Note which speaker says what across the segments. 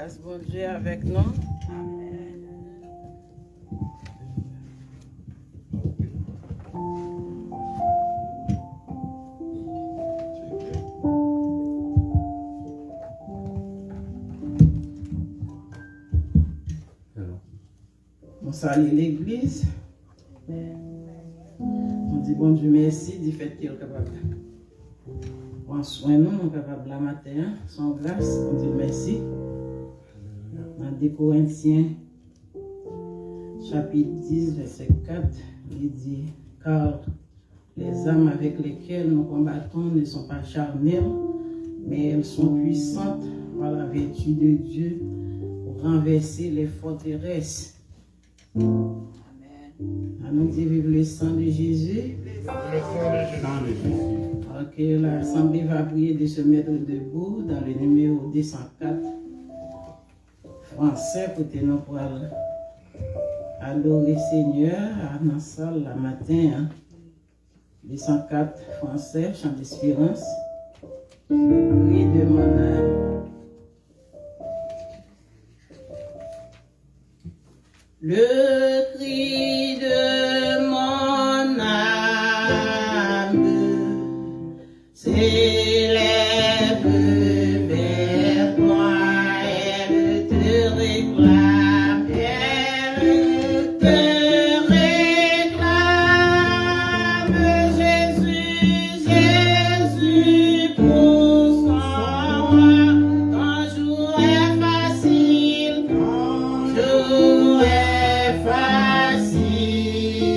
Speaker 1: Grâce bon Dieu avec nous. Amen. On salue l'église. On dit bon Dieu merci du fait qu'il est capable. Prends soin de nous, nous capables la matin, sans grâce, on dit merci. Dans 2 Corinthiens, chapitre 10, verset 4, il dit, car les âmes avec lesquelles nous combattons ne sont pas charnelles, mais elles sont puissantes par la vertu de Dieu pour renverser les forteresses. Amen. À nous dit vive le sang de Jésus. Le sang de Jésus. Ok, l'Assemblée va prier de se mettre debout dans le numéro 204 français pour nous pour adorer Seigneur à la salle la matin. 204 français, chant d'espérance. Le cri de mon âme. Le cri de mon âme s'élève vers toi, elle te réclame, elle te réclame, Jésus, Jésus, pour son roi, ton jour est facile, ton jour est facile.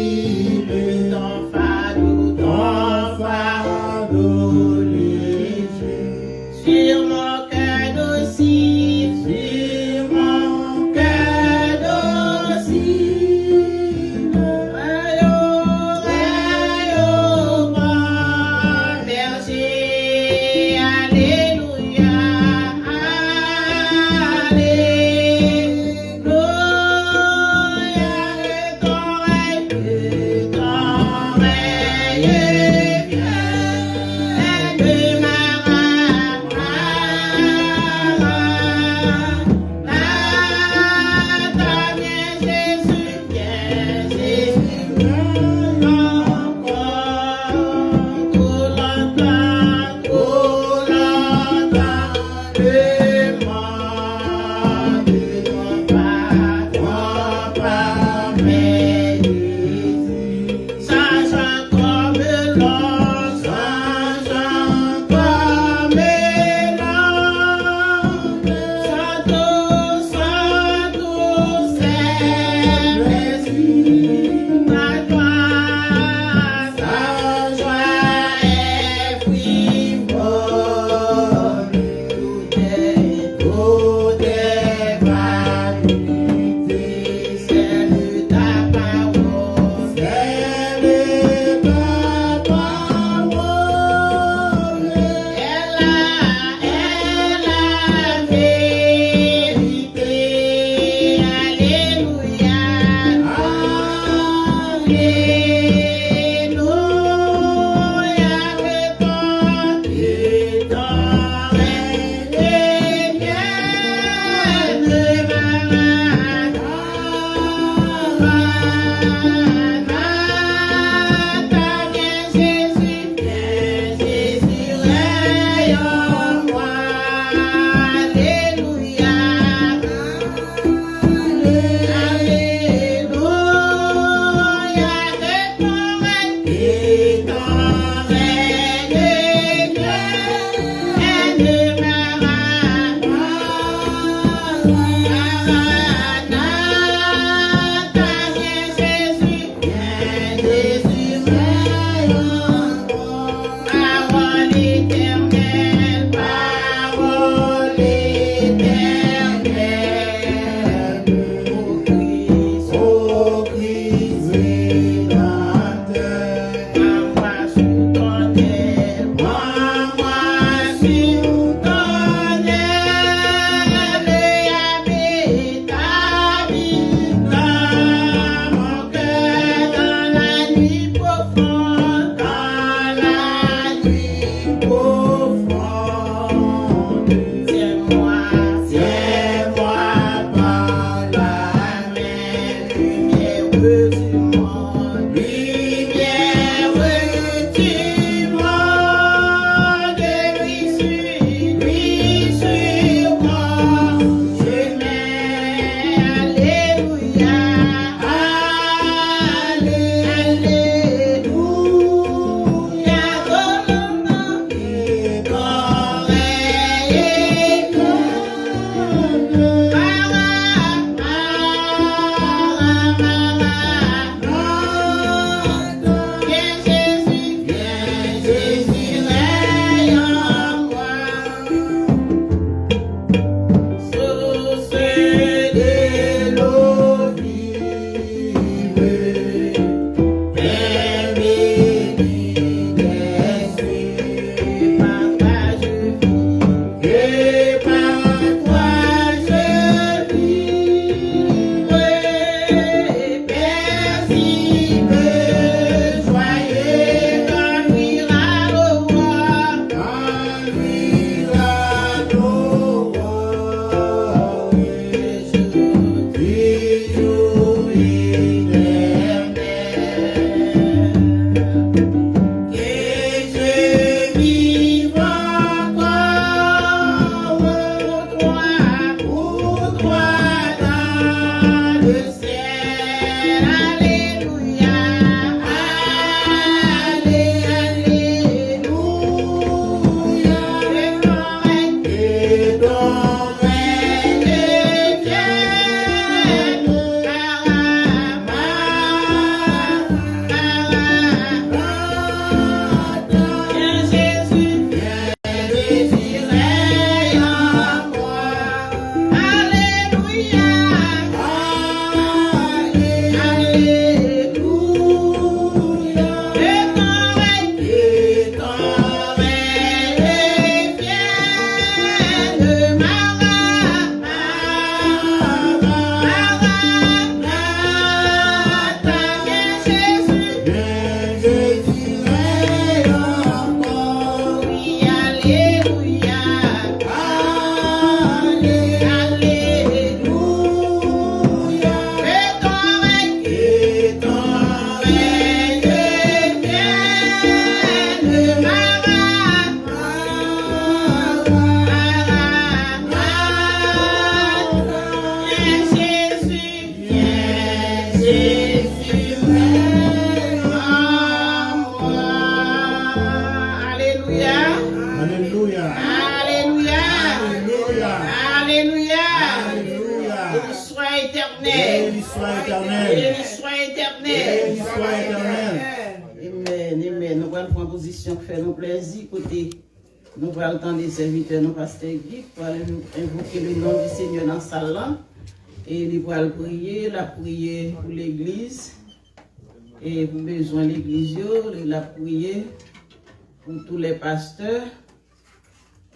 Speaker 1: nous allons prendre position pour faire nos plaisirs. Côté, nous allons attendre des serviteurs, nous pasteur Guy, pour invoquer le nom du Seigneur dans la salle. Et nous allons prier, la prière pour l'église. Et pour besoin de l'église, la prière pour tous les pasteurs.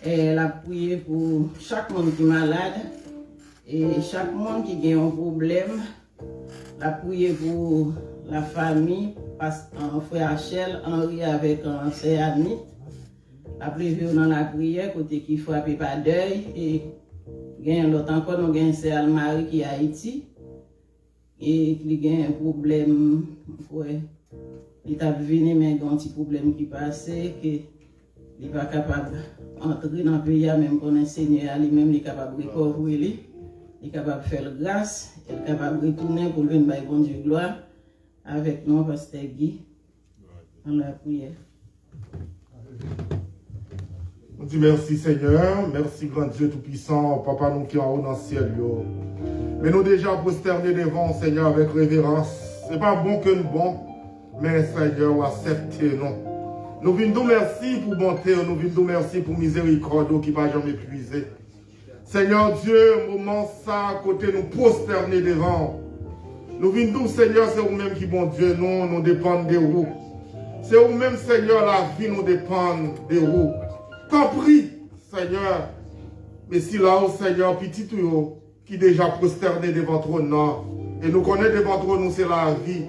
Speaker 1: Et la prière pour chaque monde qui est malade. Et chaque monde qui a un problème. La prière pour la famille, frère Achel, Henri avec sœur Annie. La prière dans la prière, côté qui frappe pas deuil. Et l'autre encore, nous avons sœur Marie qui est à Haïti. Et qui a un problème, il a venu, mais il y a un petit problème qui passait, qu'il n'est pas capable d'entrer dans le pays, même qu'on est Seigneur, lui-même, il est capable de recouvrir, il est capable de faire grâce, il est capable de retourner pour venir par bon Dieu gloire avec nous, pasteur Guy, dans la prière.
Speaker 2: On dit merci Seigneur, merci grand Dieu Tout-Puissant, Papa nous qui est en haut dans le ciel. Mais nous déjà prosternés devant Seigneur avec révérence. C'est pas bon que nous bon, mais Seigneur, acceptez nous. Nous venons merci pour bonté, nous venons merci pour miséricorde qui ne va jamais épuiser. Seigneur Dieu, moment ça, côté nous prosterner devant. Nous venons Seigneur, c'est vous-même qui bon Dieu, nous dépendons de vous. C'est vous-même Seigneur, la vie nous dépend de vous. T'en prie, Seigneur, mais si là, Seigneur, petit tout, qui déjà prosterné devant ton nom, et nous connaissons devant ton nous, c'est la vie.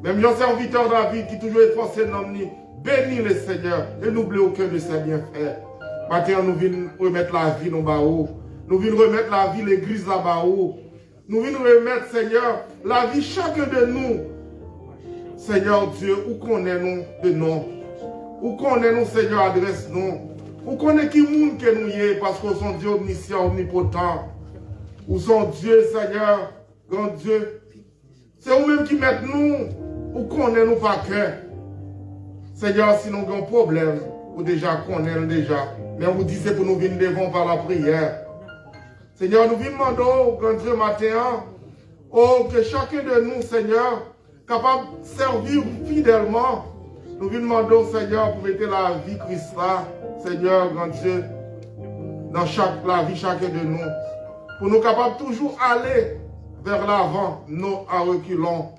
Speaker 2: Même un serviteur de la vie qui toujours efforcé dans nous, bénis le Seigneur, et n'oublie aucun de ses bienfaits. Maintenant, nous venons remettre la vie dans le bas. Nous venons remettre la vie, l'église là-bas. Nous venons remettre, Seigneur, la vie chacun de nous. Seigneur Dieu, où connaissons-nous de nom? Où connaissons-nous, Seigneur, adresse-nous? Où connaissons qui monde que nous y est, parce qu'on sont Dieu omniscient, omnipotent. Où sont Dieu, Seigneur, grand Dieu. C'est vous-même qui mettez nous, où connaissons-nous pas cœur. Seigneur, si nous avons un problème, vous déjà connaissez déjà. Mais on vous dit c'est pour nous venir devant par la prière. Seigneur, nous venons demander, grand Dieu, matin, oh, que chacun de nous, Seigneur, capable de servir fidèlement. Nous venons demander, Seigneur, pour mettre la vie Christ là, Seigneur, grand Dieu, dans la vie chacun de nous. Pour nous capables toujours aller vers l'avant, nous en reculons.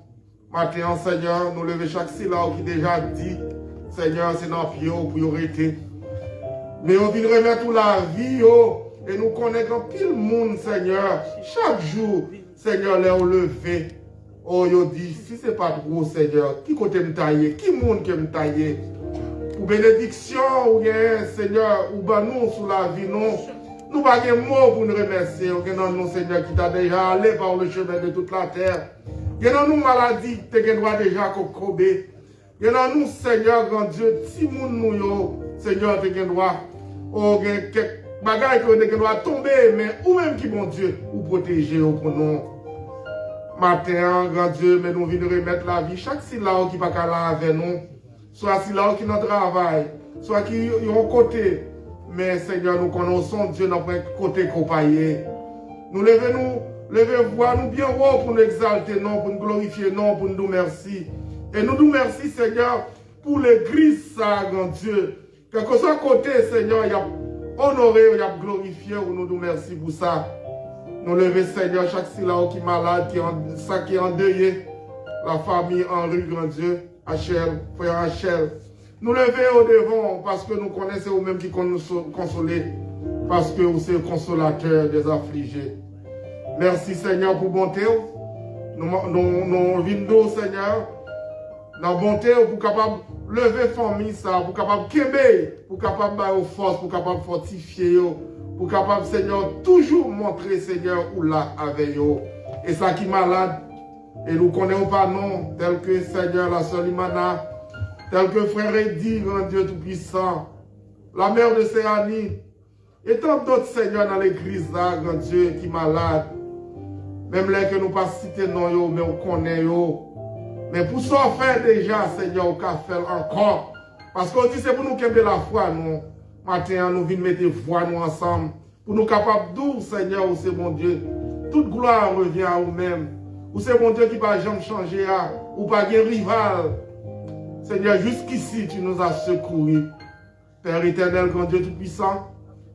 Speaker 2: Maintenant, Seigneur, nous lever chaque syllabe qui déjà dit, Seigneur, c'est dans le pied pour y arrêter. Mais on vient remettre toute la vie, et nous connaissons pile monde, Seigneur, chaque jour, Seigneur, les lever. Oh, yo dit, si ce n'est pas trop, Seigneur, qui côté me tailler, qui monde qui me tailler? Pour bénédiction, ou bien, Seigneur, ou ben nous, sous la vie, non. Nous n'avons pas de mots pour nous remercier. Nous, nous, Seigneur, qui t'a déjà allé par le chemin de toute la terre. Nous avons maladie, tu as déjà cobé. Nous nous, Seigneur, grand Dieu, si nous, Seigneur, tu as droit. Oh, quelques bagages qui doivent tomber, mais ou même qui, bon Dieu, ou protéger pour nous. Matin, grand Dieu, mais nous venons remettre la vie. Chaque syllabe qui va là avec nous, soit syllabe qui est notre travail, soit qui est au côté. Mais Seigneur, nous connaissons Dieu dans le côté compaillé. Nous levons voix, nous bien haut pour nous exalter, non, pour nous glorifier, non, pour nous merci. Et nous nous merci, Seigneur, pour l'église, ça, grand Dieu. Quel que soit côté, Seigneur, il y a honoré, il y a glorifié, nous nous merci pour ça. Nous levons, Seigneur, chaque syllabe qui est malade, qui est endeuillé, la famille Henri, grand Dieu, Achel, frère Achel. Nous levons au devant parce que nous connaissons vous-même qui nous consoler, parce que vous êtes le consolateur des affligés. Merci Seigneur pour bonté. Nous venons, Seigneur, dans bonté pour capable lever famille ça, pour capable québer, pour capable avoir force, pour capable fortifier, pour capable Seigneur toujours montrer Seigneur où là avec eux. Et ça qui est malade, et nous connaissons pas non, tel que Seigneur la Solimana, tel que frère Eddy, grand Dieu Tout-Puissant, la mère de Séani, et tant d'autres Seigneur dans l'église là, grand Dieu, qui est malade. Même là que nous pas citer non, mais on connaît. Mais pour ça, faire déjà, Seigneur, on peut faire encore. Parce qu'on dit c'est pour nous qu'aimer la foi, nous. Maintenant, nous venons mettre foi nous ensemble. Pour nous capables d'où, Seigneur, où c'est mon Dieu. Toute gloire revient à vous-même. Où c'est mon Dieu qui va jamais changer, ou pas de rival. Seigneur, jusqu'ici, tu nous as secourus. Père éternel, grand Dieu Tout-Puissant,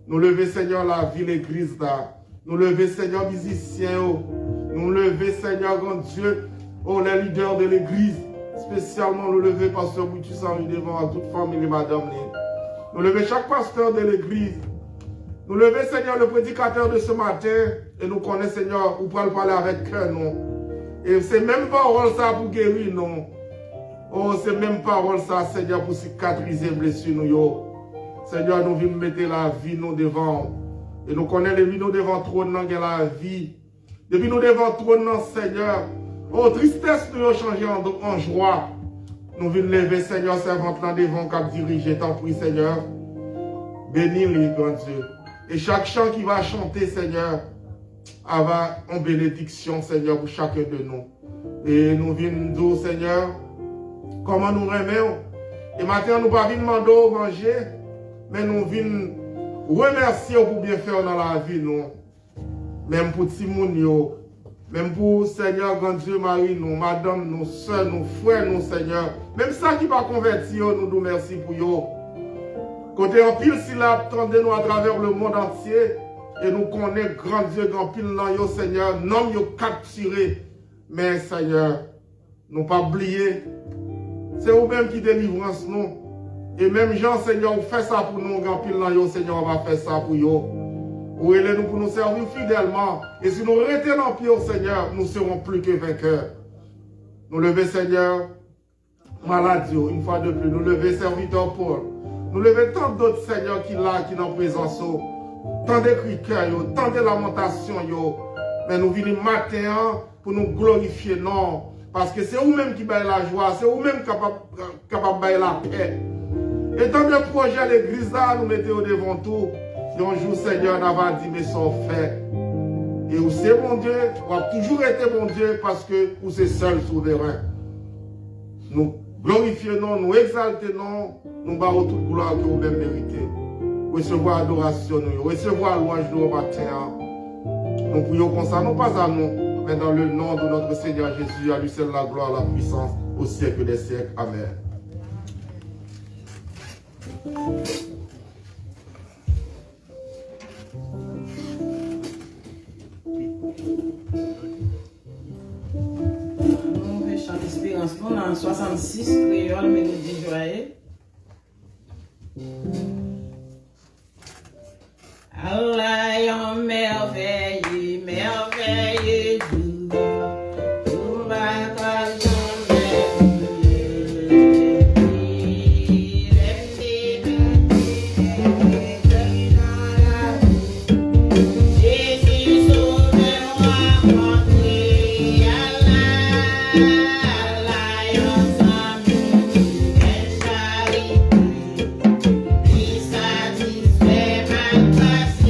Speaker 2: nous lever, Seigneur, la ville église là. Nous lever, Seigneur, musiciens. Nous lever, Seigneur, grand Dieu, les leaders de l'église. Spécialement, nous lever, pasteur Boutissan, devant à toute famille, madame. Nous lever chaque pasteur de l'église. Nous lever, Seigneur, le prédicateur de ce matin. Et nous connaissons, Seigneur, où pour parler avec cœur, non. Et c'est même parole ça pour guérir, non. Oh, c'est même parole ça, Seigneur, pour cicatriser blessures, nous, yo. Seigneur, nous venons mettre la vie, nous, devant. Et nous connaissons les vies, nous, devant trône, nous, la vie. Depuis nous, devant trône, Seigneur. Oh, tristesse, nous, changé en joie. Nous venons lever, Seigneur, servante, là, devant, cap diriger, tant pis, Seigneur. Bénis-les, grand Dieu. Et chaque chant qui va chanter, Seigneur, avoir en bénédiction, Seigneur, pour chacun de nous. Et nous venons dire, Seigneur, comment nous remettons. Et maintenant, nous ne venons pas demander manger, mais nous venons remercier pour bien faire dans la vie, nous. Même pour Timounio, même pour Seigneur, grand Dieu, Marie, nous, madame, nous, soeurs, nous, frères, nous, Seigneur. Même ça qui va convertir, nous nous merci pour eux. Côté en pile syllabe, tendez-nous à travers le monde entier. Et nous connaissons grand Dieu, grand pile dans yo, Seigneur. Non, yo capturé. Mais, Seigneur, nous pas oublier. C'est vous-même qui délivrance nous. Et même Jean, Seigneur, vous faites ça pour nous, grand pile dans yo, Seigneur, on va faire ça pour yo. Ou aidez-nous pour nous servir fidèlement. Et si nous retenons dans pied, Seigneur, nous serons plus que vainqueurs. Nous lever, Seigneur, maladie, une fois de plus. Nous lever, serviteur Paul. Nous lever tant d'autres, Seigneur, qui là, qui dans présence. Tant de cris cœur, tant de lamentations. Mais nous venons matin pour nous glorifier, non. Parce que c'est vous-même qui baillez la joie, c'est vous-même capable de bailler la paix. Et tant de projets à l'église là, nous mettons devant tout. Et un jour, Seigneur, nous avons dit, mais ça fait. Et où c'est bon Dieu, ou a toujours été bon Dieu parce que vous c'est seul souverain. Nous glorifions, nous exaltons, nous battons toute gloire que vous-même méritez. Recevoir adoration, nous recevoir louange nous au matin. Nous prions comme ça, non pas à nous, mais dans le nom de notre Seigneur Jésus, à lui seul la gloire, la puissance, au siècle des siècles. Amen.
Speaker 1: On fait chant d'espérance. On a en 66, créole, mélodie joyeuse. Allah, yon merveilleux, merveilleux Dieu. Tout ma cause, satisfait ma passion.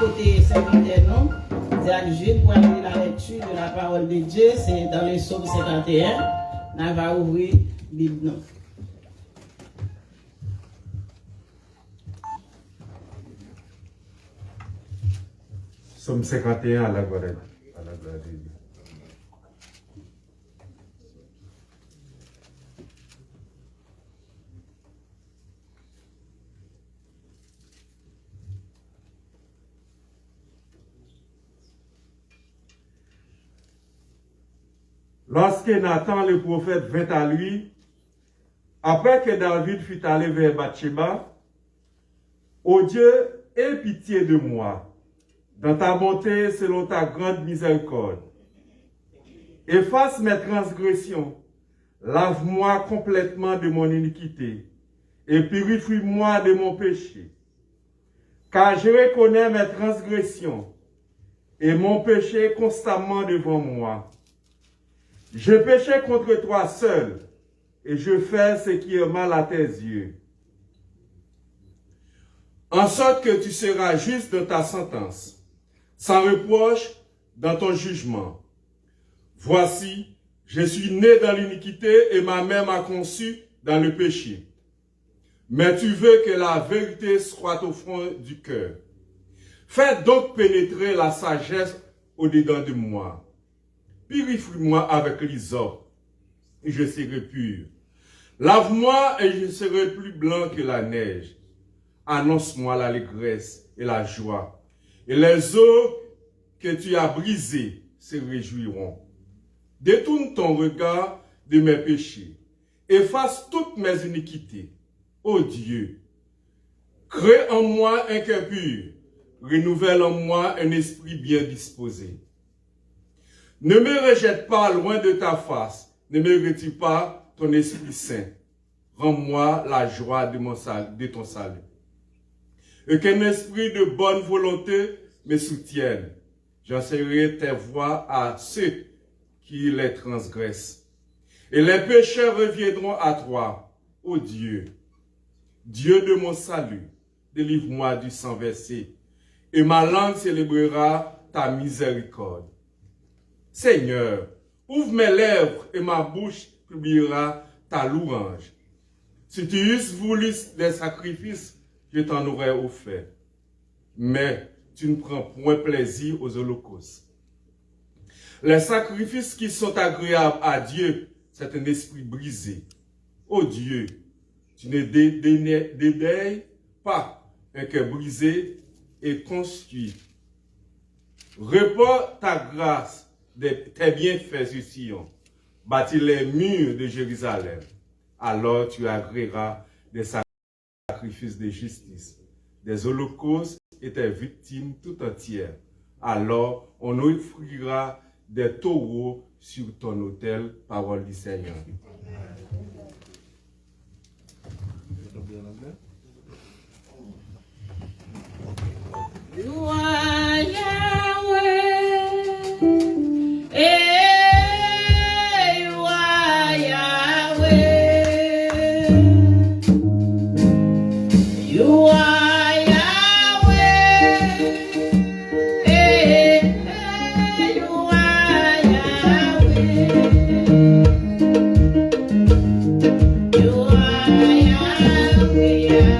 Speaker 1: côté serviteur, non? Jules pour aller la lecture de la parole de Dieu, c'est dans le psaume 51. On va ouvrir la Bible. Non?
Speaker 2: Psaume 51 à la gloire de Dieu. Lorsque Nathan le prophète vint à lui, après que David fut allé vers Bathsheba, ô Dieu, aie pitié de moi, dans ta bonté selon ta grande miséricorde. Efface mes transgressions, lave-moi complètement de mon iniquité, et purifie-moi de mon péché. Car je reconnais mes transgressions, et mon péché constamment devant moi. Je péchais contre toi seul, et je fais ce qui est mal à tes yeux. En sorte que tu seras juste dans ta sentence, sans reproche dans ton jugement. Voici, je suis né dans l'iniquité et ma mère m'a conçu dans le péché. Mais tu veux que la vérité soit au fond du cœur. Fais donc pénétrer la sagesse au-dedans de moi. Purifie-moi avec l'hysope, et je serai pur. Lave-moi et je serai plus blanc que la neige. Annonce-moi l'allégresse et la joie. Et les os que tu as brisés se réjouiront. Détourne ton regard de mes péchés. Efface toutes mes iniquités. Ô Dieu, crée en moi un cœur pur. Renouvelle en moi un esprit bien disposé. Ne me rejette pas loin de ta face. Ne me retire pas
Speaker 3: ton Esprit Saint. Rends-moi la joie de ton salut. Et qu'un esprit de bonne volonté me soutienne. J'enseignerai tes voies à ceux qui les transgressent. Et les pécheurs reviendront à toi, ô Dieu. Dieu de mon salut, délivre-moi du sang versé, et ma langue célébrera ta miséricorde. Seigneur, ouvre mes lèvres et ma bouche publiera ta louange. Si tu eusses voulu des sacrifices, je t'en aurais offert. Mais tu ne prends point plaisir aux holocaustes. Les sacrifices qui sont agréables à Dieu, c'est un esprit brisé. Ô Dieu, tu ne dédaignes pas un cœur brisé et construit. Répands ta grâce, tes bienfaits sur Sion. Bâtis les murs de Jérusalem. Alors tu agréeras des sacrifices de justice, des holocaustes et tes victimes tout entières. Alors on offrira des taureaux sur ton autel, parole du Seigneur.
Speaker 1: You are Yahweh. You are Yahweh. You are Yahweh. You are Yahweh. You are Yahweh.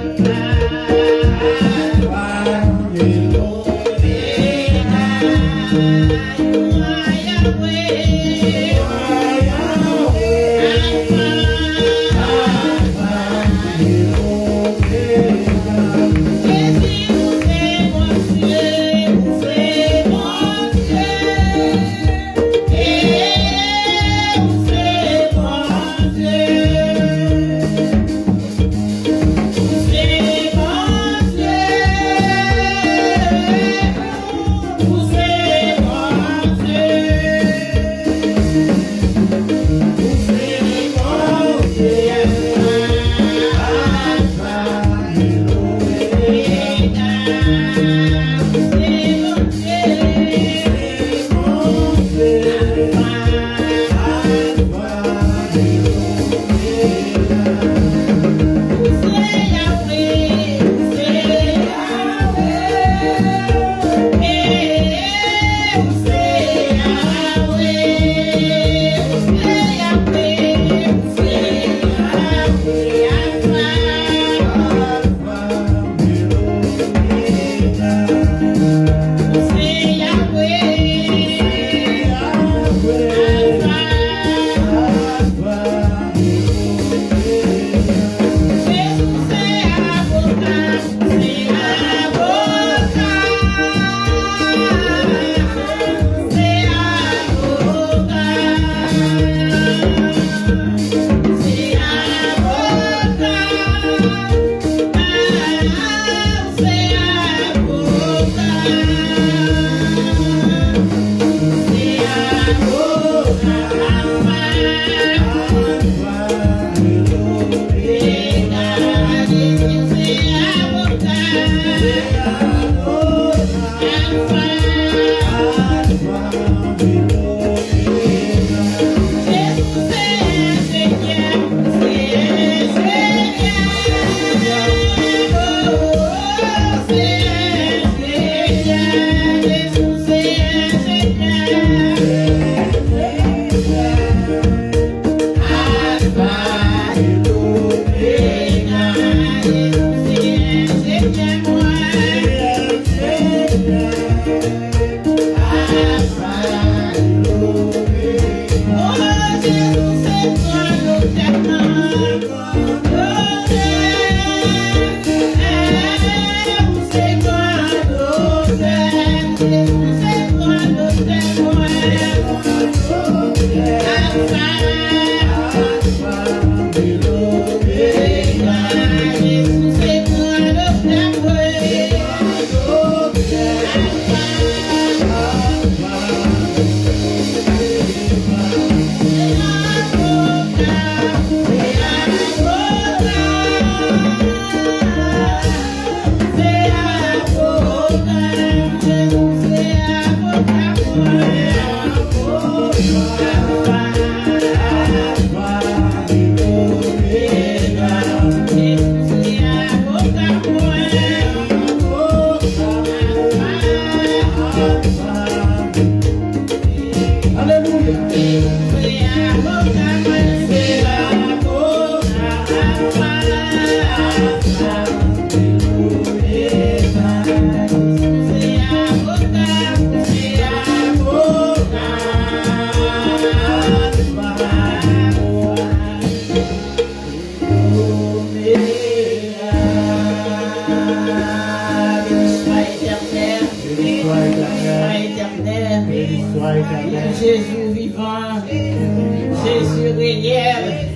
Speaker 1: Jésus vivant, Jésus réel,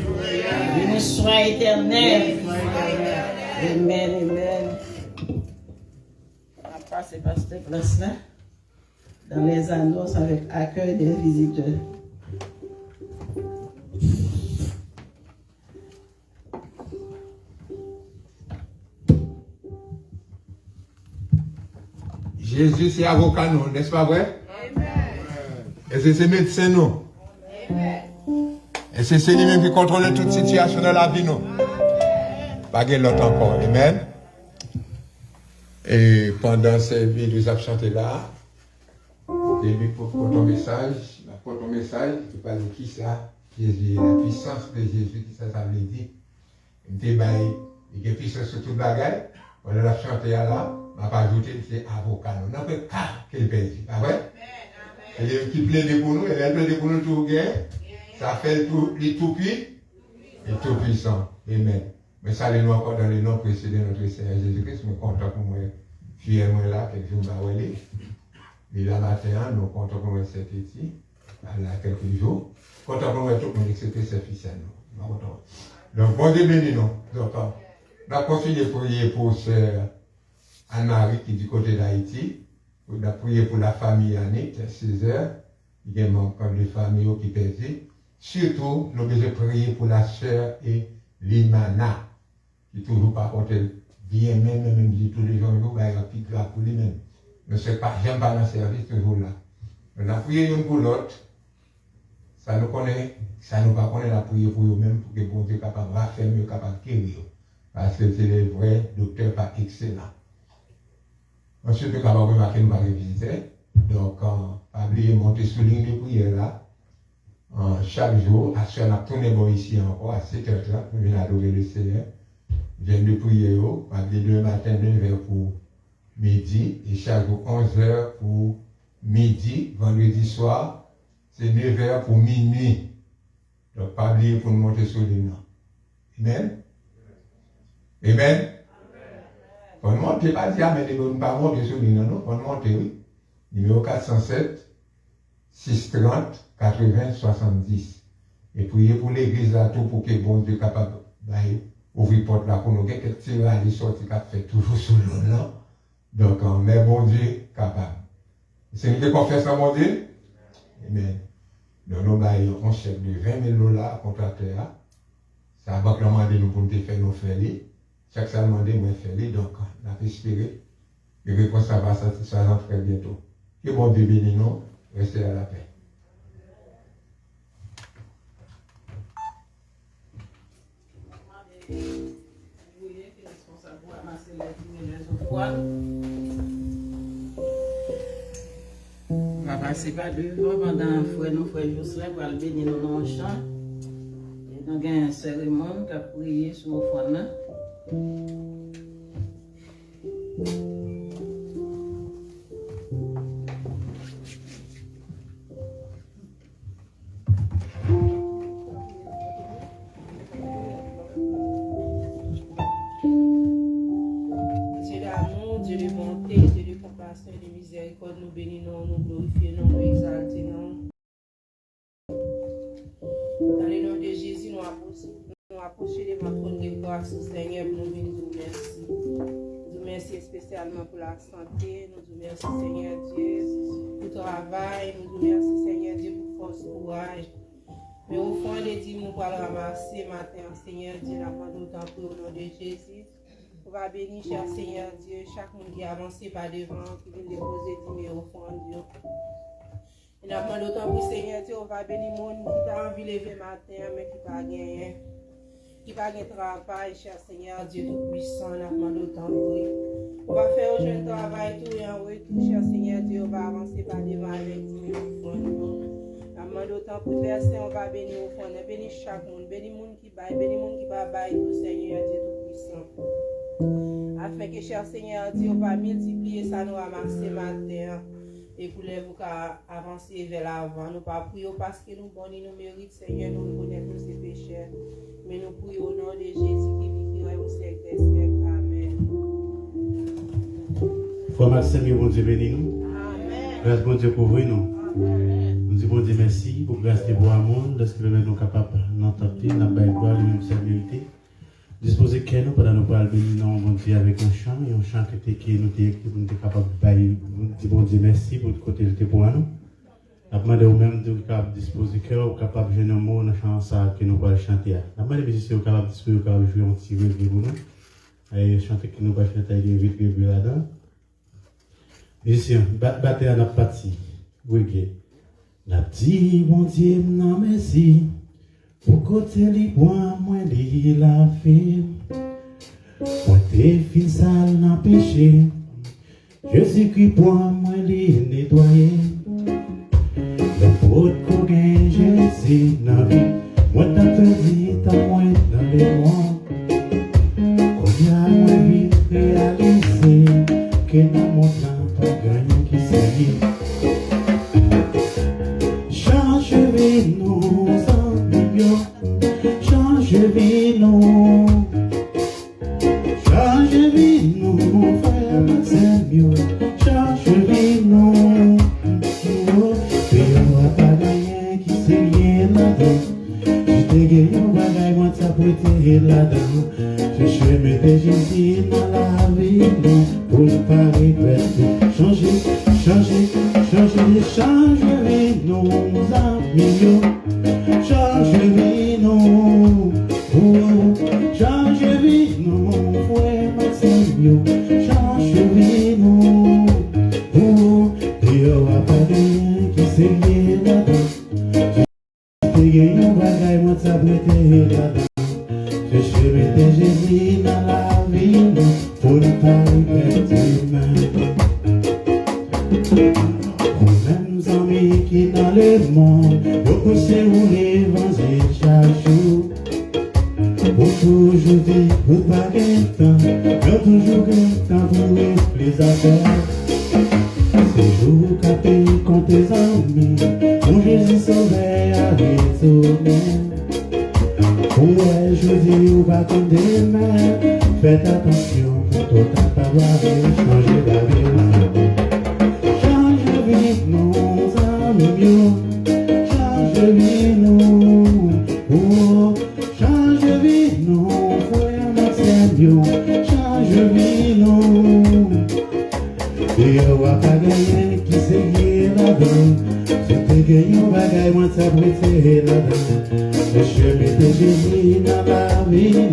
Speaker 1: une soie éternelle. Amen, amen. On va passer par cette place-là, dans les annonces avec accueil des visiteurs.
Speaker 4: Jésus, c'est avocat, non, n'est-ce pas vrai? Amen. Et c'est médecin, non? Amen. Et c'est lui-même qui contrôle toute situation de la vie, non? Pas de l'autre encore. Amen. Et pendant ces vidéos absentes là, j'ai vu pour ton message, tu parles de qui ça? Jésus, la puissance de Jésus, qui ça veut dire? Il y a puissance sur toute la gueule. Pendant la chanté là, m'a pas ajouté, c'est avocat. On n'a pas qu'à qu'il pèse. Ah ouais? Et qui plaide pour nous, elle plaide pour nous tout gain. Ça fait les tout puissants et tout puissant. Amen. Mais ça, les nous encore dans les noms précédents de notre Seigneur Jésus-Christ, je suis content pour moi, fier moi là, quelques jours, mais là, matin, nous sommes contents pour moi, cet ici, là, quelques jours. Content pour moi, tout le monde, c'était ce fils à nous. Donc, bon Dieu béni, non. Donc, on a continué de prier pour sœur Anne-Marie qui est du côté d'Haïti. On a prié pour la famille Annick, 6 heures. Il y a encore des familles qui pèsent. Surtout, nous devons prier pour la sœur et Limana, qui toujours par contre bien même dit tous les jours, il y a un petit grave pour lui-même. Mais c'est pas, j'aime pas dans le service toujours là. On a prié une pour l'autre. Ça nous connaît, ça nous pas connaît la prière pour eux-mêmes, pour que bon Dieu capable de faire mieux, capable de guérir. Parce que c'est les vrais docteurs pas excellents. Ensuite, nous avons remarqué nous allons visiter. Donc, pas oublier de monter sur ligne de prière là. Chaque jour, à ce qu'on a tourné ici encore, à 7h30, nous venons adorer le Seigneur. Je viens de prier, pas oublier demain matin, 9h pour midi, et chaque jour, 11h pour midi, vendredi soir, c'est 9h pour minuit. Donc, pas oublier pour nous monter sur ligne. Amen. Amen. Pour nous monter, pas dire, mais nous ne pas monter sur ligne, non, pour nous monter, oui. Numéro 407, 630, 80, 70. Et prier pour l'église là, tout pour que bon Dieu capable d'ouvrir porte là pour nous, quelques tirage les sorties qu'a fait toujours sur le nom. Donc, mais bon Dieu capable. C'est nous qui confessons à mon Dieu. Amen. Donc, nous avons un chèque de $20,000 à contracteur. Ça va demander nous pour nous faire nos fêlés. Chaque fois, demander nous faire les. Donc, on a espéré que ça va satisfaire très bientôt. Que bon Dieu bénisse nous. Restez à la paix.
Speaker 1: On va passer par devant pendant frère Jocelyn pour aller bénir nous dans le champ. Et nous avons une cérémonie qui a prié sur le fond.
Speaker 5: Nous bénissons, nous glorifions, nous exaltons. Dans le nom de Jésus, nous approchons devant ton trône de grâce, Seigneur, nous vous merci. Nous merci spécialement pour la santé, nous merci Seigneur Dieu pour le travail, nous merci Seigneur Dieu pour force, courage. Mais au fond de Dieu, nous allons ramasser matin, Seigneur Dieu, la demande autant pour le nom de Jésus. On va bénir, cher Seigneur Dieu, chaque monde qui avance par devant, qui vient déposer du au fond de Dieu. Et nous demandons autant pour Seigneur Dieu, on va bénir le monde qui a envie de lever matin, mais qui n'a pas gagné. Qui n'a pas gagné travail, cher Seigneur Dieu Tout-Puissant, nous demandons autant pour lui. On va faire un jeune travail, tout et en retour, cher Seigneur Dieu, on va avancer par devant avec Dieu au fond de nous. Nous demandons autant pour verser, on va bénir au fond, bénir chaque monde, bénir le monde qui baille, bénir le monde qui va bailler, tout Seigneur Dieu Tout-Puissant. Afin que, cher Seigneur Dieu, on va multiplier ça, nous ramasser matin. Et pour les vous avancer vers l'avant. Nous pas prions parce que nous bonnons, nous méritons, Seigneur, nous connaissons tous ces péchés. Mais nous prions au nom de Jésus qui vit au siècle des siècles. Amen.
Speaker 6: Frère Maxime, bon Dieu bénis nous.
Speaker 5: Amen.
Speaker 6: Grâce bon Dieu couvrir nous.
Speaker 5: Amen.
Speaker 6: dit bon Dieu merci pour grâce et pour amour, lorsque nous sommes capables d'entendre, nous avons lui-même sa vérité. Disposer que nous, pendant nous parler, nous bon Dieu avec un chant, et un chant qui nous était capable de dire bon Dieu merci pour le côté de pour nous. Nous demandé au même de disposer cœur, capable de jouer un mot dans le chant que nous allons chanter. Nous demandé aux musiciens capables de disposer, capable de jouer un petit reggae pour nous. Et chanter que nous allons chanter avec des vitres là-dedans. Musiciens, battez à notre partie, reggae. N'a dit bon Dieu, non merci. Pour côté li point moins li la fait. Moi t'es fin sale n'a péché. Jésus-Christ point moins li nettoyer. Le pot qu'on gagne Jésus n'a vie. Moi t'as perdu ta moins dans les mois. Qu'on y a moins vite réalisé que dans mon temps pas gagné qui s'agit. Change vie nous. Change vie nous, change vie nous, mon frère Maxime, change vie nous, puis on va pas gagner qui sait rien là-dedans, je t'ai gagné on va gagner moi ça pour t'aider là-dedans, je suis mettre Jésus dans la vie pour ne pas répéter, changer, changer, changer, change vie nous, amis, change vie nous. Change vie nous, frère Maxime, change vie nous. Et on va pas rien qui s'est lié là-dedans. J'ai gagné un bagage, moi ça brûlé là-dedans. Je suis mettre Jésus dans la vie pour ne pas répéter même amis qui dans le monde, yo poussez ou l'évangile chaque jour. Pour toujours dire, pour pas qu'un temps, mais toujours qu'un temps pour les affaires. C'est jour qu'à payer contre tes amis, mon Jésus sauvé à retourner. Ouais, je dis, ou pas comme des mains, faites attention pour tout à pas changer la vie. Change vie, nos amis, change vie, nous. Change vie, nous, frère Maxime, change vie, nous. Et on va pas gagner qui s'est lié là-dedans. C'était gagné, on va gagner, moi ça brûlé là-dedans. Je suis mettre Jésus dans la vie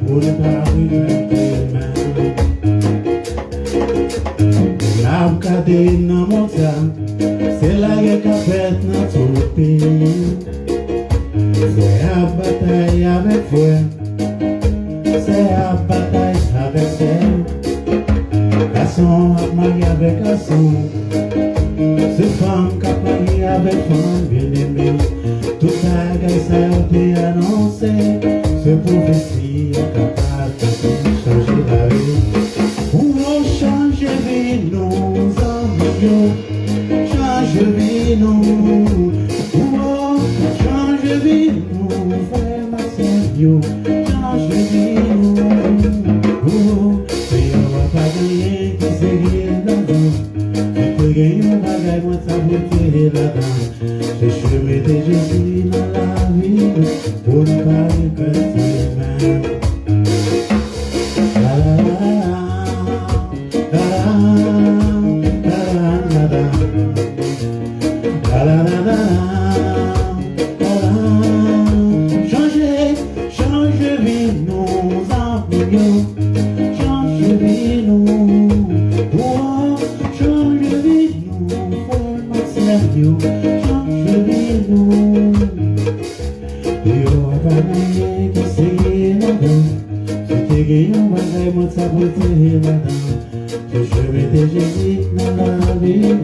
Speaker 6: pour ne pas regretter la cadé dans mon temps, c'est la guerre qu'a fait dans tout le pays. C'est la bataille avec foi, c'est la bataille avec terre. Garçon a marié avec garçon, c'est femme qui a marié avec femme bien-aimée. Tout ça, ça a été annoncé, ce prophétie est capable de changer la vie. Pour changer vie, nos amis, change vie, nous. Pour changer vie, nous, frère Maxime, change vie, nous. Et on va pas gagner qui s'est gagné là-dedans. Tu peux gagner un bagage, moi ça beauté là-dedans. Je suis mettre Jésus dans la vie pour ne pas répéter même. La la la la la la. Change vie, nos amis, change vie, nous. Change vie, nous, frère Maxime, change vie, nous. Et on va pas gagner qui s'est là-dedans. C'était gagné, on va gagner, moi ça beauté là-dedans. Je mettais Jésus dans la vie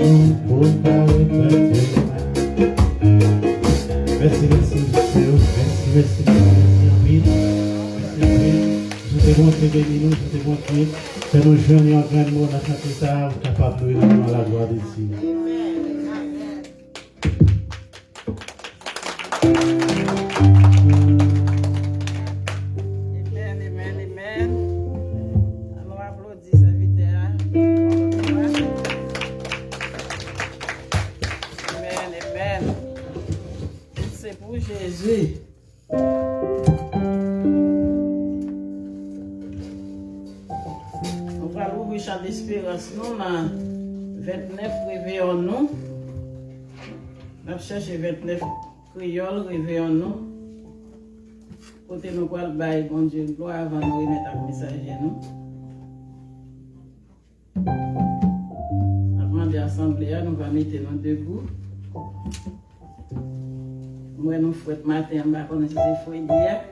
Speaker 6: pour ne pas répéter. Merci, merci, merci, je t'ai montré des minutes, je t'ai montré. C'est nos jeunes en grand mot, on a chanté ça, capable de nous dans la gloire d'ici.
Speaker 1: Amen, amen, amen. Alors applaudis sa vidéo. Amen, amen. chant d'espérance, nous, dans 29 réveillons-nous. Nous cherchons 29 créoles, réveillons-nous. Côté nous, pour le bail, bon Dieu, gloire avant de nous remettre un message à nous. Avant de l'assemblée, nous allons mettre nous debout. Moi, nous fouettons matin, on va connaître ces fouets d'hier.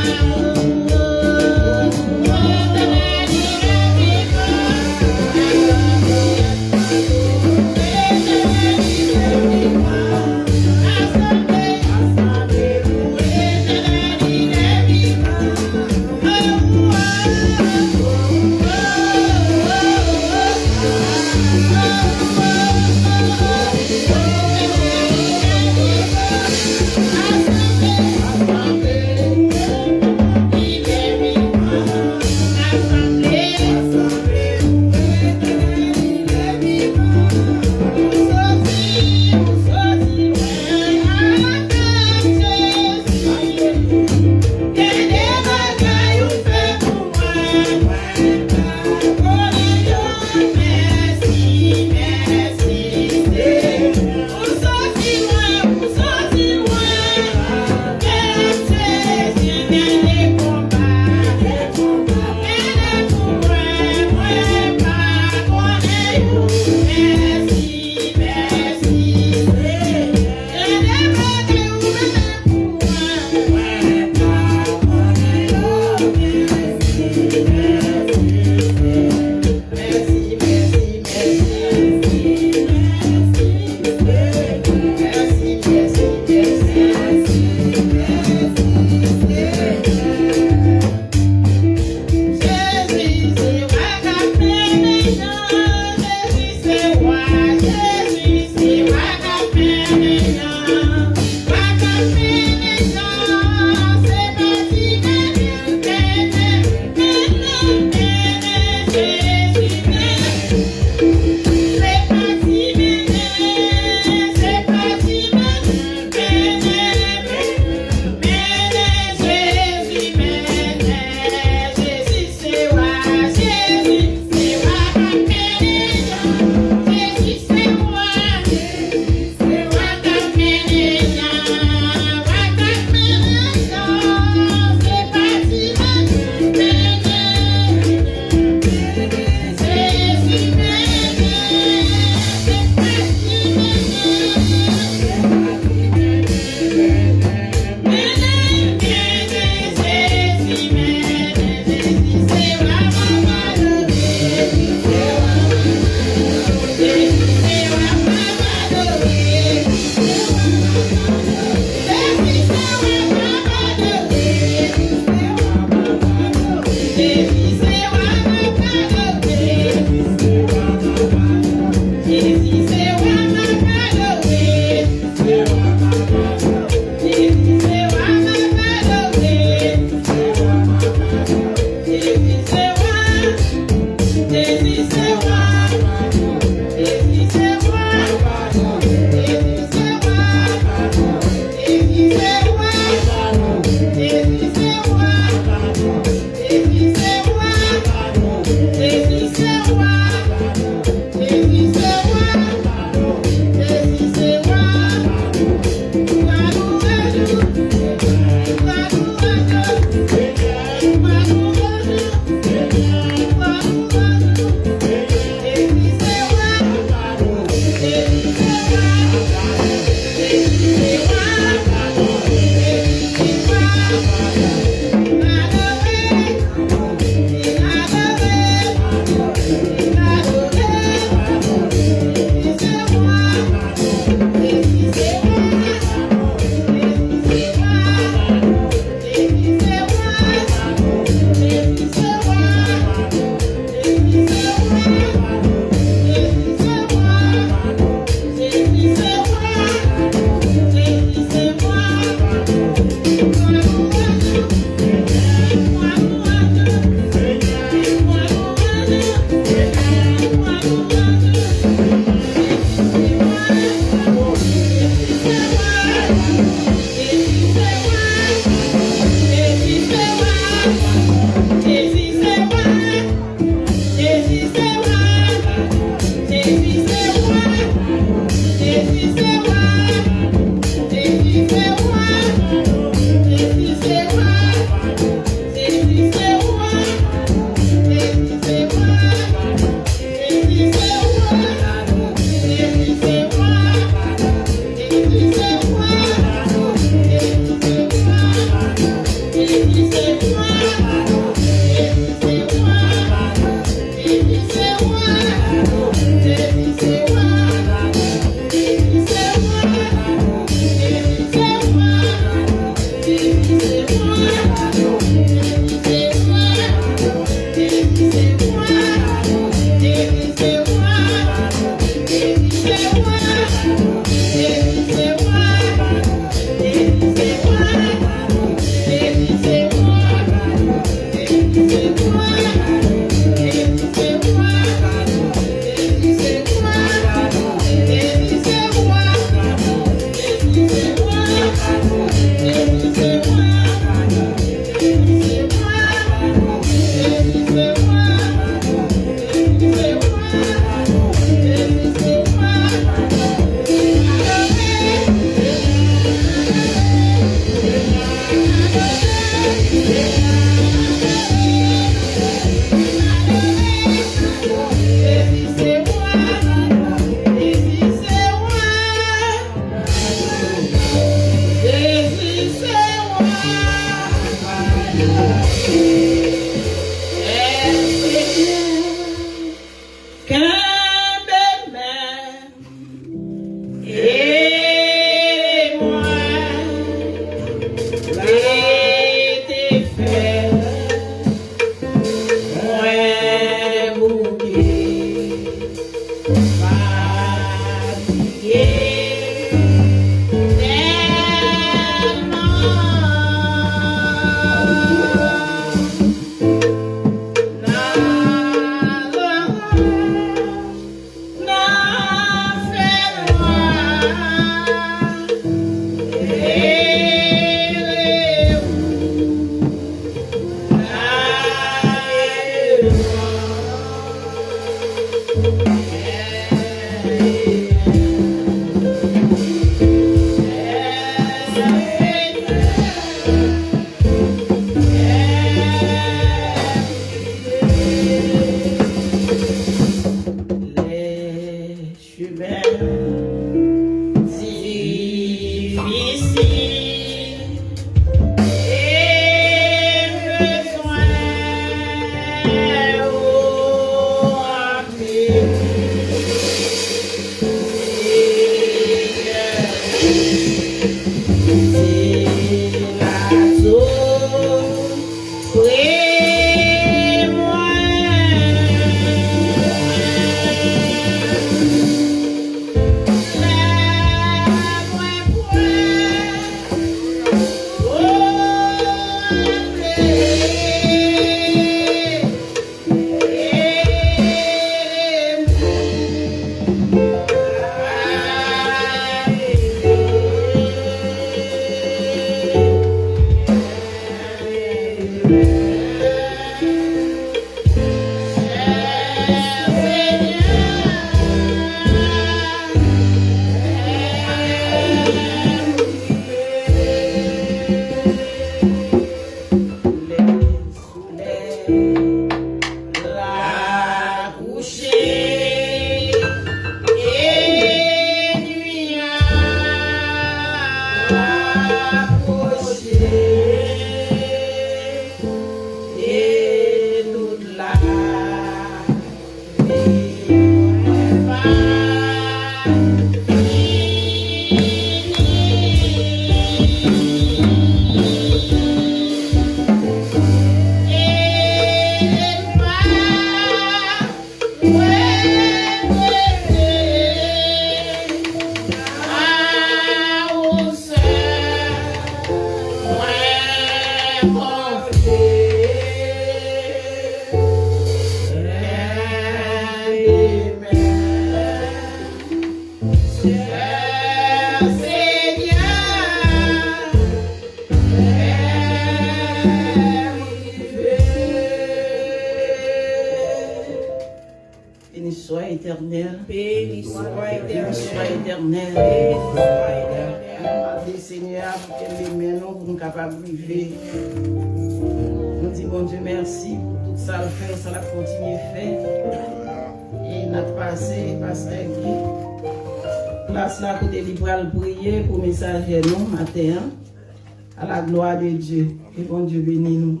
Speaker 1: À la gloire de Dieu. Que bon Dieu bénisse nous.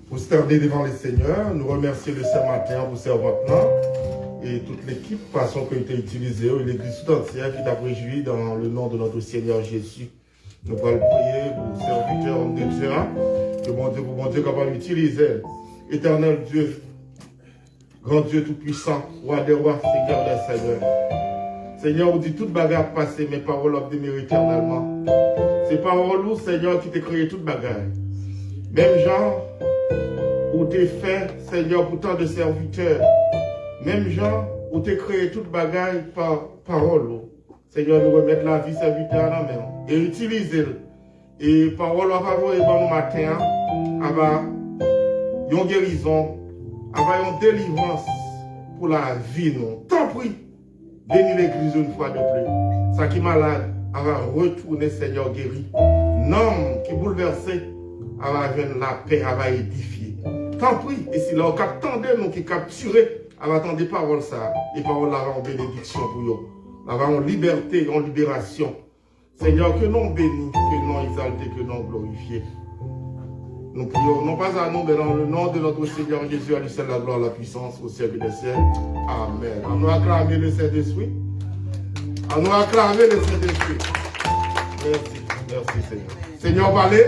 Speaker 2: Pour se terminer devant le Seigneur, nous remercions le Seigneur matin pour servir maintenant et toute l'équipe, façon qui a été utilisée, et l'église tout entière qui t'a réjoui dans le nom de notre Seigneur Jésus. Nous allons prier pour serviteurs, hommes de Dieu, que bon Dieu capable d'utiliser. Éternel Dieu, grand Dieu tout-puissant, roi des rois, Seigneur des seigneurs. Seigneur, on dit toute bagarre passée, mais paroles ont demeuré éternellement. C'est paroles, Seigneur, qui t'a créé toute bagarre. Même genre, où t'es fait, Seigneur, pour tant de serviteurs. Même genre, où t'es créé toute bagarre par parole. Seigneur, nous remettre la vie serviteur dans la main. Et utiliser-le. Et parole, on va voir bon matin, avec une guérison, avec une délivrance pour la vie, non. Tant pis. Bénis l'église une fois de plus. Ça qui est malade, elle va retourner, Seigneur, guéri. Non, qui est bouleversé, elle va venir la paix, elle va édifier. Tant pis, et si là, on attendait, nous qui capturer, elle va attendre des paroles, ça. Les paroles là, en bénédiction pour eux. Là, en liberté, en libération. Seigneur, que nous bénis, que nous exaltés, que nous glorifiés. Nous prions, non pas à nous, mais dans le nom de notre Seigneur Jésus, à lui seul la gloire, la puissance, au ciel des ciels. Amen. À nous acclamer le Saint-Esprit. À nous acclamer le Saint-Esprit. Merci Seigneur. Seigneur, parlez.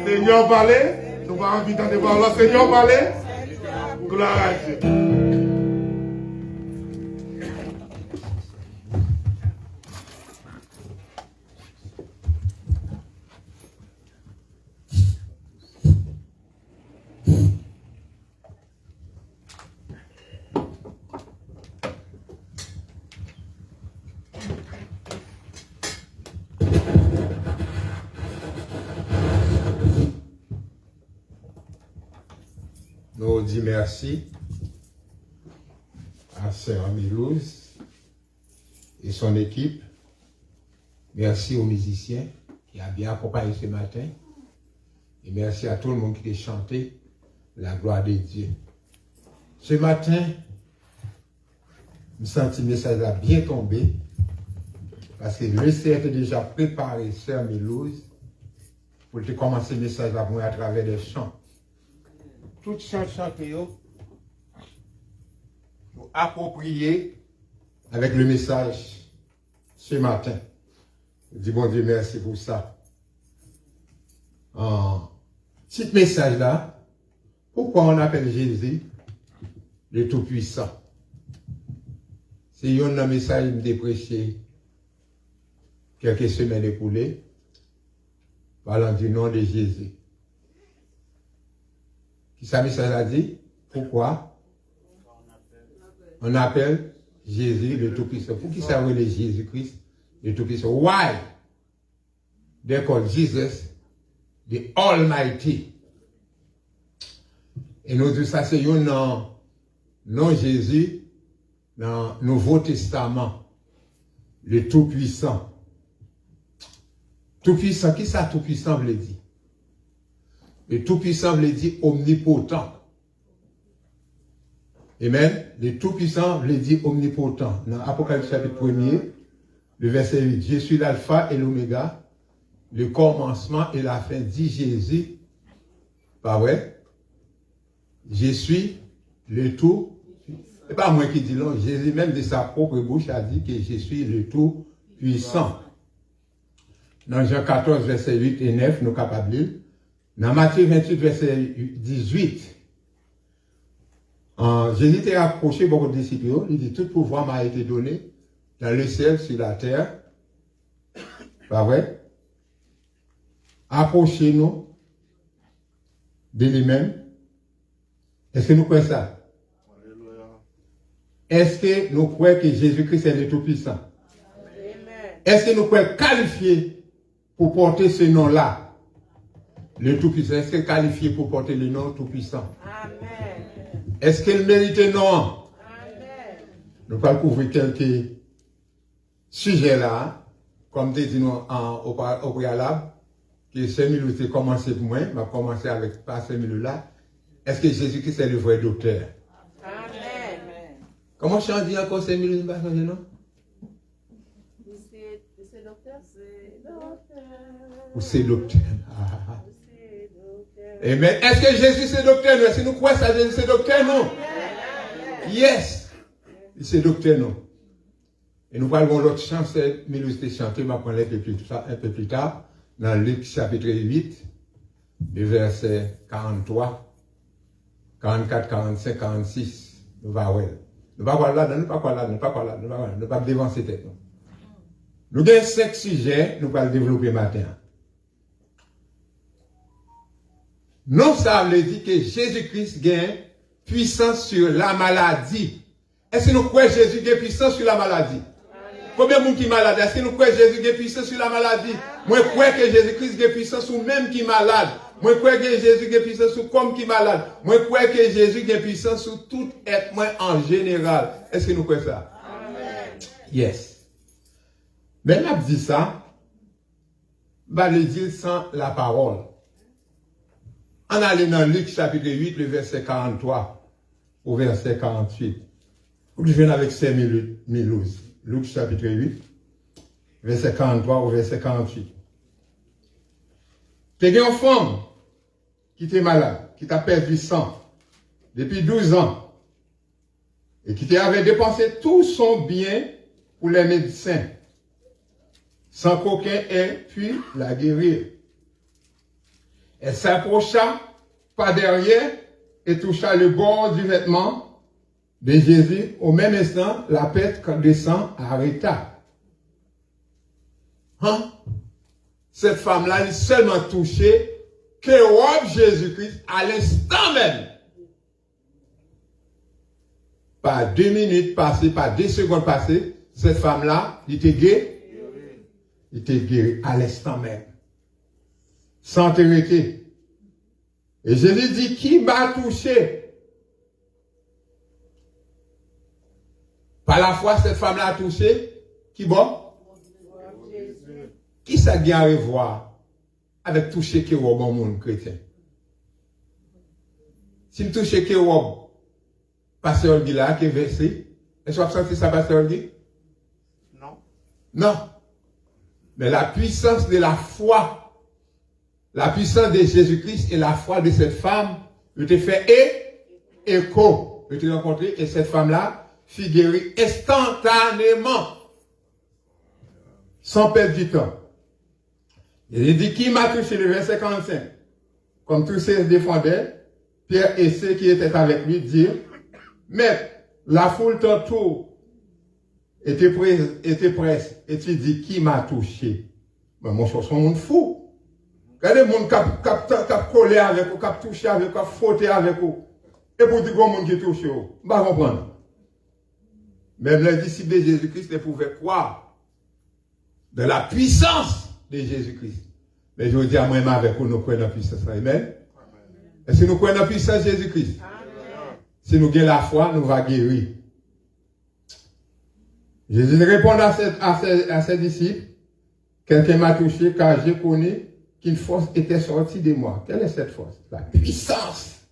Speaker 2: Seigneur, parlez. Nous allons inviter à voir là. Seigneur, parlez. Gloire à Dieu.
Speaker 4: nous disons merci à Sœur Milouz et son équipe. Merci aux musiciens qui ont bien accompagné ce matin. Et merci à tout le monde qui a chanté la gloire de Dieu. Ce matin, je me sens que le message a bien tombé parce que le CF était déjà préparé, Sœur Milouz, pour te commencer le message à moi à travers des chants. Tout chant chanté, approprié avec le message ce matin. Je dis bon Dieu merci pour ça. Petit message là, pourquoi on appelle Jésus le Tout-Puissant? C'est un message que j'ai prêché quelques semaines écoulées, parlant du nom de Jésus. Qui ça message a dit? Pourquoi on appelle Jésus le Tout-Puissant? Pour qui ça veut le Jésus-Christ le Tout-Puissant? Why they call Jesus the Almighty? Et nous disons ça, c'est un nom Jésus dans le Nouveau Testament, le Tout-Puissant. Tout-Puissant, qui ça Tout-Puissant veut dire? Le Tout-Puissant veut dire omnipotent. Amen. Le Tout-Puissant veut dire omnipotent. Dans Apocalypse chapitre 1er, le verset 8, je suis l'alpha et l'oméga, le commencement et la fin, dit Jésus. Pas vrai? Je suis le tout. C'est pas moi qui dis non. Jésus même de sa propre bouche a dit que je suis le tout puissant. Dans Jean 14, verset 8 et 9, nous capables de lire. Dans Matthieu 28, verset 18, Jésus était approché beaucoup de disciples. Il dit, tout pouvoir m'a été donné dans le ciel, sur la terre. Pas vrai? Approchez-nous de lui-même. Est-ce que nous croyons ça? Est-ce que nous croyons que Jésus-Christ est le Tout-Puissant? Est-ce que nous croyons qualifiés pour porter ce nom-là? Le Tout-Puissant. Est-ce qu'il est qualifié pour porter le nom Tout-Puissant? Amen. Est-ce qu'il mérite le nom? Amen. Nous allons couvrir quelques sujets là, comme tu dis au préalable, que Saint-Milouz a commencé pour moi, m'a commencé avec pas Saint-Milouz là. Est-ce que Jésus-Christ est le vrai docteur? Amen. Comment je dis encore Saint-Milouz va changer non?
Speaker 5: C'est docteur, c'est docteur.
Speaker 4: Ou c'est docteur? Amen. Est-ce que Jésus c'est docteur? Non? Est-ce que nous croyons ça Jésus c'est docteur? Non? Yes. C'est docteur non. Et nous parlons de l'autre chant, c'est Milouz de chanter, ma prendre un peu plus tard, dans Luc chapitre 8, le verset 43, 44, 45, 46. Nous va voir. Nous va voir là, nous pas quoi là, nous pas quoi là, nous pas dévancer tête. Nous avons 5 sujets, nous allons développer matin. Non, ça veut dire que Jésus-Christ gagne puissance sur la maladie. Est-ce que nous croyons que Jésus gagne puissance sur la maladie? Combien de monde qui est malade? Est-ce que nous croyons que Jésus gagne puissance sur la maladie? Moi, je crois que Jésus-Christ gagne puissance sur même qui est malade. Moi, je crois que Jésus gagne puissance sur comme qui est malade. Moi, je crois que Jésus gagne puissance sur tout être humain en général. Est-ce que nous croyons ça? Amen. Yes. Mais là, dit ça, va le dire sans la parole. On allait dans Luc chapitre 8, le verset 43 au verset 48. Je viens avec Saint-Milouz. Luc chapitre 8, verset 43 au verset 48. Tu as une femme qui était malade, qui t'a perdu sang depuis 12 ans et qui avait dépensé tout son bien pour les médecins sans qu'aucun ait pu la guérir. Elle s'approcha par derrière et toucha le bord du vêtement de Jésus. Au même instant, la perte de sang arrêta. Cette femme-là, elle est seulement touchée que robe Jésus-Christ à l'instant même. Pas 2 minutes passées, pas 2 secondes passées, cette femme-là, il était guéri. Il était guéri à l'instant même. Sans t'arrêter. Et Jésus dit, qui m'a touché? Par la foi, cette femme-là a touché. Qui bon? Qui ça vient à revoir avec toucher qui est au bon monde chrétien? Si je touche qui est au pasteur Guilla qui est versé, est-ce que vous avez senti ça, pasteur Guilla?
Speaker 2: Non.
Speaker 4: Non. Mais la puissance de la foi, la puissance de Jésus-Christ et la foi de cette femme, je t'ai fait écho. Je t'ai rencontré et cette femme-là fut guérie instantanément, sans perdre du temps. Il dit, qui m'a touché le verset 45? Comme tous se défendaient, Pierre et ceux qui étaient avec lui dirent, Maître, la foule t'entoure, était presse, et tu dis, qui m'a touché? Mais mon cher, c'est un monde fou. Regardez le monde qui a collé avec vous, qui a touché avec vous, qui a frotté avec vous. Et pour dire qu'on monde qui touche, vous ne va pas comprendre. Même les disciples de Jésus-Christ ne pouvaient croire de la puissance de Jésus-Christ. Mais je vous dis à moi-même avec vous, nous croyons la puissance. Amen. Et si nous croyons la puissance de Jésus-Christ, si nous gagnons la foi, nous va guérir. Jésus répond à ses disciples, quelqu'un m'a touché car j'ai connu qu'une force était sortie de moi. Quelle est cette force? La puissance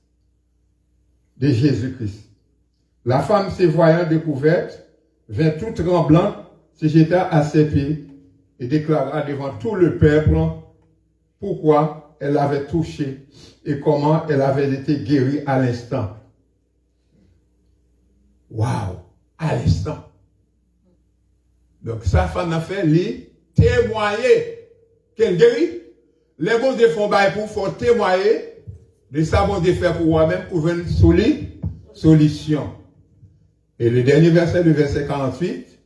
Speaker 4: de Jésus-Christ. La femme, se voyant découverte, vint toute tremblante, se jeta à ses pieds et déclara devant tout le peuple pourquoi elle l'avait touché et comment elle avait été guérie à l'instant. Waouh! À l'instant. Donc, sa femme a fait les témoigner qu'elle guérit. Les bons Dieu font bail pour faire témoigner de ça bon Dieu fait pour moi-même pour une solution. Et le dernier verset, le verset 48,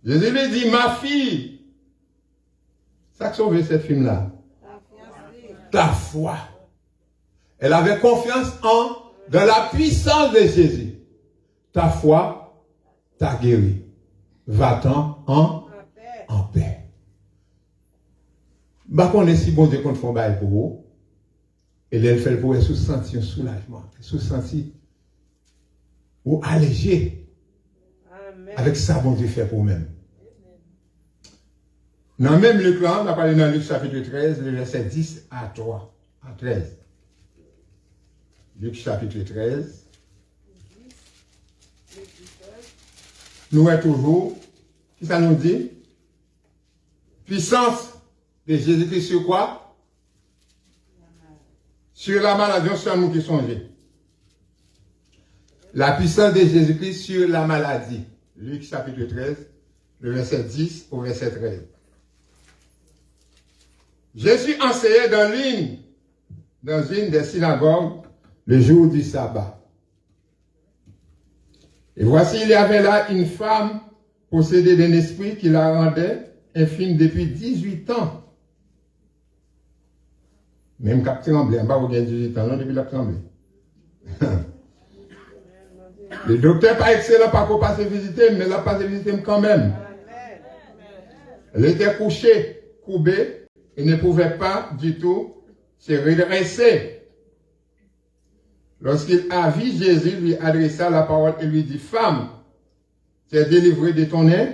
Speaker 4: Jésus lui dit, ma fille, ça que sauvé cette fille-là. Ta foi. Elle avait confiance dans la puissance de Jésus. Ta foi t'a guéri. Va-t'en en paix. Bah, qu'on est si bon Dieu qu'on fait bail pour vous. Et elle fait pour elle sous-sentir un soulagement. Sous-sentir ou allégé. Amen. Avec ça, bon Dieu fait pour vous-même. Dans même Luc, on a parlé dans Luc chapitre 13, le verset 10 à 3. À 13. Luc chapitre 13. Nous est toujours, qui ça nous dit? Puissance de Jésus-Christ sur quoi? Sur la maladie, c'est nous qui songeons. La puissance de Jésus-Christ sur la maladie. Luc chapitre 13, le verset 10 au verset 13. Jésus enseignait dans une des synagogues le jour du sabbat. Et voici, il y avait là une femme possédée d'un esprit qui la rendait infime depuis 18 ans. Même qu'elle tremblait, pas 18 ans, non, depuis la tremblée. Le docteur pas excellent, pas qu'on passe visiter, mais elle a passé visiter quand même. Elle était couchée, courbée, et ne pouvait pas du tout se redresser. Lorsqu'il a vu Jésus, lui adressa la parole et lui dit, femme, tu es délivrée de ton nez?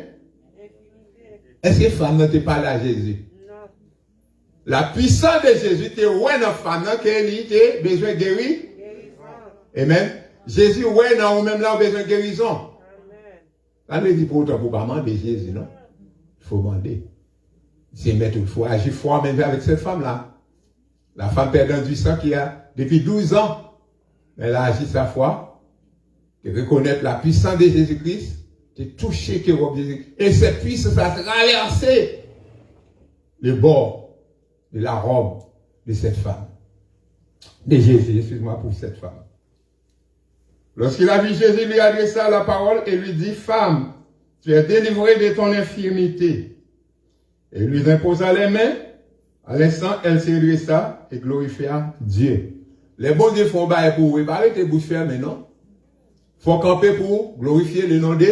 Speaker 4: Est-ce que femme ne te parle à Jésus? Non. La puissance de Jésus, tu es ouais dans femme, qu'elle a besoin de guérir. Amen. Jésus, ouais, non, ou même là, besoin de guérison. Là, on dit pour autant, pour pas demander Jésus, non? Il faut demander. C'est mettre, il faut agir fort même avec cette femme-là. La femme perdant du sang qui a, depuis 12 ans, elle a agi sa foi, de reconnaître la puissance de Jésus-Christ, de toucher que Jésus-Christ. Et cette puissance a traversé le bord de la robe de cette femme. De Jésus, excuse-moi pour cette femme. Lorsqu'il a vu Jésus, lui adressa la parole et lui dit, femme, tu es délivrée de ton infirmité. Et il lui imposa les mains. À l'instant, elle se dressa et glorifia Dieu. Les bons dieux font bail pour vous. Arrêtez bouche fermée, non? Faut camper pour glorifier le nom de.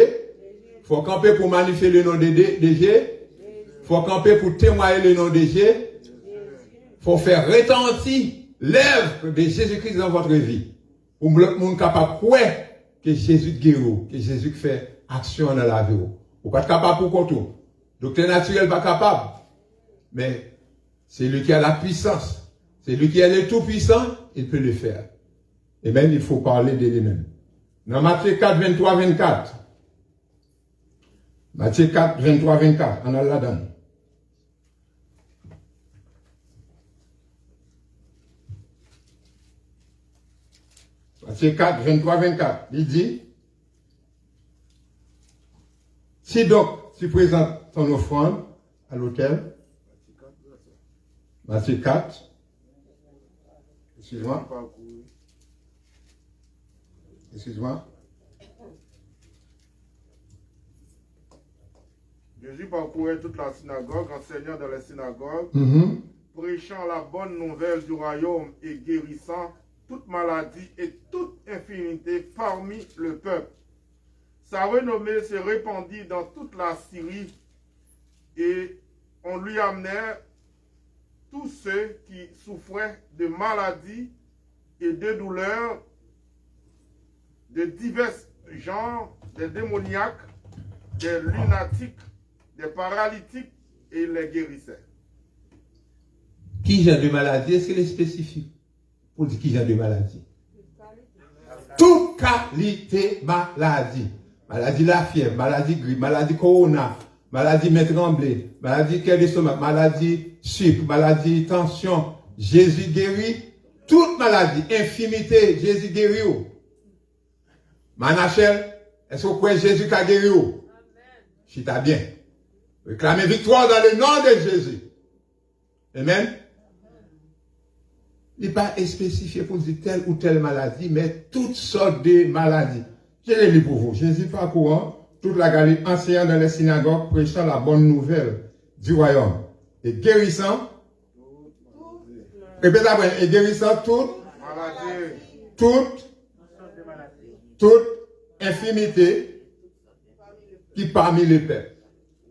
Speaker 4: Faut camper pour magnifier le nom de Dieu. Faut camper pour témoigner le nom de Dieu. Faut faire retentir l'œuvre de Jésus-Christ dans votre vie. Pour le monde capable de croire que Jésus guérit, que Jésus fait action dans la vie. Vous pas capable pour contour. Docteur naturel pas capable. Mais c'est lui qui a la puissance. C'est lui qui est le tout-puissant, il peut le faire. Et même il faut parler de lui-même. Dans Matthieu 4, 23, 24. Matthieu 4, 23, 24. On a là-dedans. Matthieu 4, 23, 24. Il dit, si donc tu présentes ton offrande à l'autel, Matthieu 4, excuse-moi,
Speaker 2: Jésus parcourait toute la synagogue, enseignant dans les synagogues, prêchant la bonne nouvelle du royaume et guérissant toute maladie et toute infirmité parmi le peuple. Sa renommée se répandit dans toute la Syrie et on lui amenait tous ceux qui souffraient de maladies et de douleurs de divers genres, des démoniaques, des lunatiques, des paralytiques, et il les guérissait.
Speaker 4: Qui genre de maladie? Est-ce qu'il est spécifique pour dire qui genre de maladie? Toute qualité maladie. Maladie la fièvre, maladie grippe, maladie corona, maladie main tremblée, maladie cœur d'estomac, maladie sucre, maladie tension. Jésus guérit toute maladie, infirmité, Jésus guérit. Manachel, est-ce que vous croyez Jésus qui a guéri? Chita bien. Réclamez victoire dans le nom de Jésus. Amen. Il n'est pas spécifié pour dire telle ou telle maladie, mais toutes sortes de maladies. Je les lis pour vous. Jésus parcourant toute la Galilée, enseignant dans les synagogues, prêchant la bonne nouvelle du royaume et guérissant, répétez après, et guérissant toute infirmité qui parmi les peuples.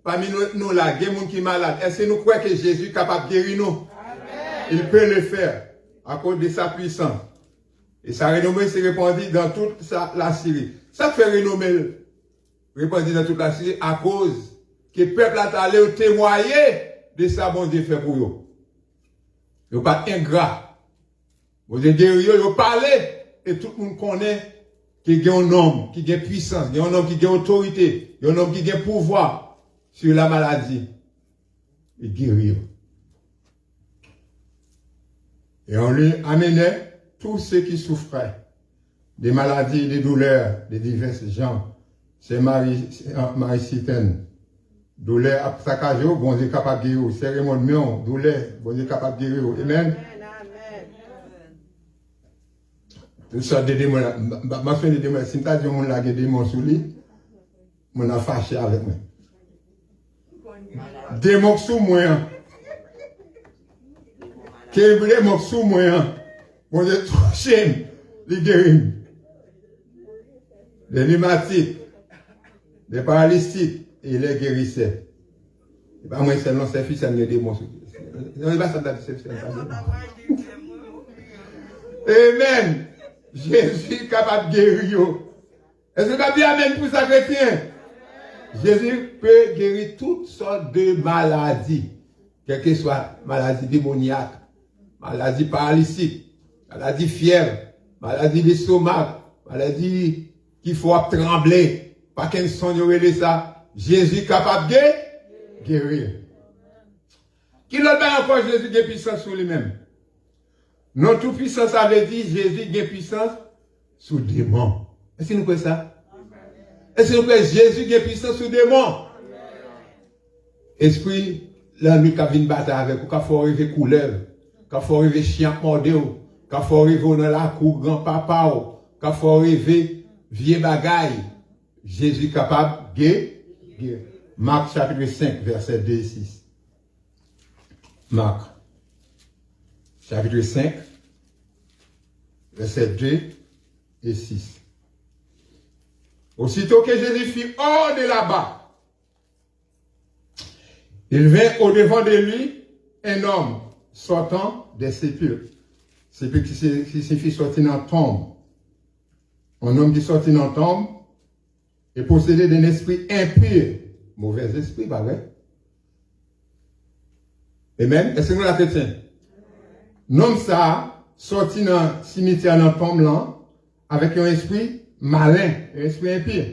Speaker 4: Parmi nous là, il y a des gens qui sont malades. Est-ce que nous croyons que Jésus est capable de guérir nous? Amen. Il peut le faire à cause de sa puissance. Et sa renommée s'est répandue dans toute la Syrie. Ça fait renommée répandue dans toute la Syrie à cause que le peuple a allé témoigner de sa bon Dieu fait pour eux. Ils ne sont pas ingrats. Vous êtes guéris, ils ont parlé et tout le monde connaît qu'il y a un homme qui a puissance, il y a un homme qui a autorité, il y a un homme qui a pouvoir sur la maladie. Et guérir. Et on lui amenait tous ceux qui souffraient des maladies, des douleurs, de divers genres. C'est Marie-Citaine. Douleur à Sakajo, bon Dieu capable de guérir. C'est Raymond Mion, douleur, bon Dieu capable de guérir. Amen. Tout ça, des démons, ma fin de démons, si m'ta dit on l'a des démons sous lui, on a fâché avec moi. Démons sous moi. Qui voulait mon sous moi. On est touché, les guéris. Les pneumatiques, les paralytiques, et les guérissait. Et pas moi, c'est non, c'est fils, ça me dit mon sous. Non, pas ça, c'est Amen. Jésus est capable de guérir. Est-ce que tu as dit amen pour ça, chrétien? Jésus peut guérir toutes sortes de maladies, quelle que soit maladie démoniaque, maladie paralytique, maladie fièvre, maladie d'estomac, maladie qu'il faut trembler, pas qu'un son de ça. Jésus est capable de guérir. Qui l'autre bien encore Jésus qui a puissance sur lui-même? Non, toute puissance avait dit Jésus qui a puissance sur le démon. Est-ce que nous connaissons ça? Est-ce que nous connaissons Jésus qui a puissance sur le démon? Esprit, là, nous qui avons une bataille avec vous, qu'il faut arriver couleuvre, qu'il faut arriver chien mordé, qu'il faut arriver dans la cour grand-papa, qu'il faut arriver vieux bagaille. Jésus capable de guérir. Marc chapitre 5, verset 2 et 6. Marc chapitre 5, verset 2 et 6. Aussitôt que Jésus fut hors de là-bas, il vint au-devant de lui un homme sortant des sépulcres. Sépulcre qui signifie sortir dans la tombe. Un homme qui sortit dans la tombe, et possédé d'un esprit impur. Mauvais esprit, pas vrai? Amen. Est-ce que nous la chrétien? Nom ça, sorti dans le cimetière dans tombe là, avec un esprit malin, un esprit impur.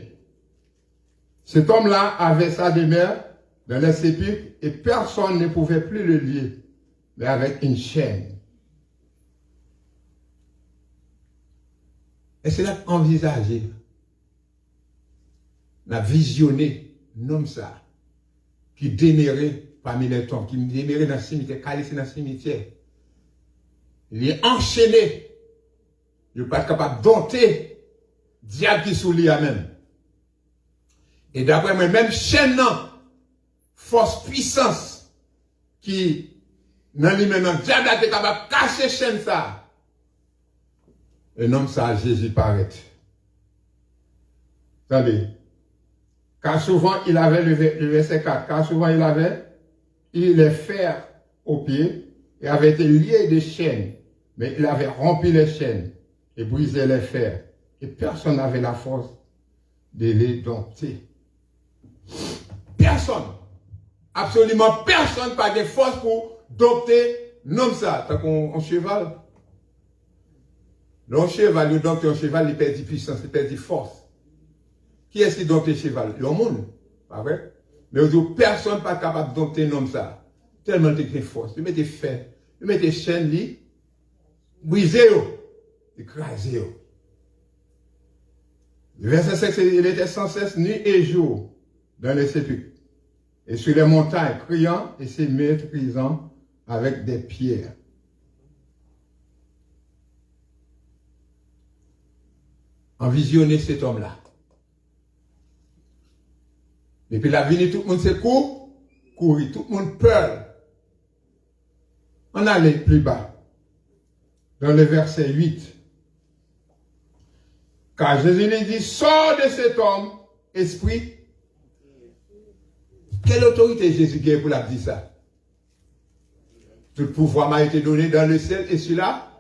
Speaker 4: Cet homme-là avait sa demeure dans les sépulcres et personne ne pouvait plus le lier, mais avec une chaîne. Et c'est là qu'envisager, la visionner, nom ça, qui démérait parmi les tombes, qui démérait dans le cimetière, calé dans le cimetière. Il est enchaîné. Il n'est pas capable de dompter diable qui sous lui même. Et d'après moi, même chaîne, force, puissance, qui, dans lui-même, diable est capable de cacher chaîne ça. Et non, ça, Jésus paraît. Attendez. Car souvent, il avait le verset 4, car souvent, il avait les fers aux pieds et avait été lié de chaînes. Mais il avait rompu les chaînes et brisé les fers. Et personne n'avait la force de les dompter. Personne. Absolument personne n'a de force pour dompter l'homme ça. Tant qu'on cheval. Le cheval, il dompte un cheval, il perd de puissance, il perd de force. Qui est-ce qui dompte le cheval? Le monde. Pas vrai? Mais aujourd'hui, personne n'est pas capable de dompter l'homme ça. Tellement de force. Il met des fers, il met des chaînes, il brisé, écrasé. Le verset 5, il était sans cesse nuit et jour dans les sépulcres et sur les montagnes, criant et se maîtrisant avec des pierres. Envisionner cet homme-là. Et puis la vie, tout le monde se courir, tout le monde peur. On allait plus bas, dans le verset 8. Car Jésus lui dit, sors de cet homme, esprit. Quelle autorité Jésus a pour la dire ça? Tout le pouvoir m'a été donné dans le ciel et celui-là.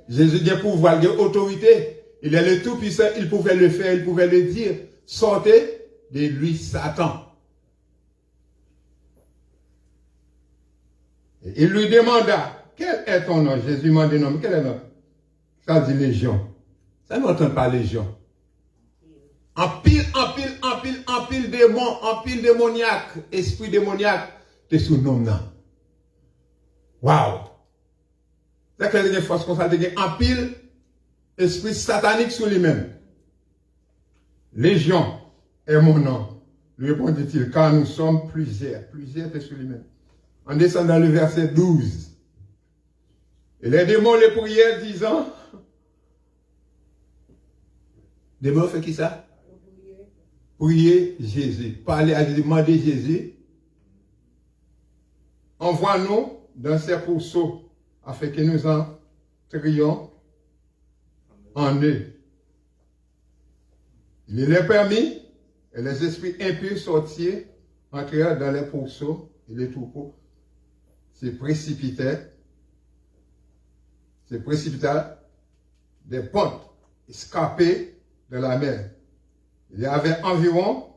Speaker 4: Jésus a pouvoir, il a autorité. Il est le Tout-Puissant, il pouvait le faire, il pouvait le dire. Sortez de lui, Satan. Et il lui demanda, quel est ton nom? Jésus m'a dit, non, mais quel est ton nom? Ça dit légion. Ça n'entend pas légion. En pile démon, en pile démoniaque, esprit démoniaque, t'es sous nom là. Waouh! C'est que les forces comme ça, en pile, esprit satanique sur lui-même. Légion est mon nom. Lui répondit-il, car nous sommes plusieurs. Plusieurs t'es sur lui-même. On descend dans le verset 12. Et les démons les prièrent disant, démons fait qui ça? Prier Jésus. Parler à Jésus, demander Jésus. Envoie-nous dans ces pourceaux afin que nous entrions en eux. Il est permis et les esprits impurs sortirent, entrèrent dans les pourceaux et les troupeaux se précipitaient des pentes escapées de la mer. Il y avait environ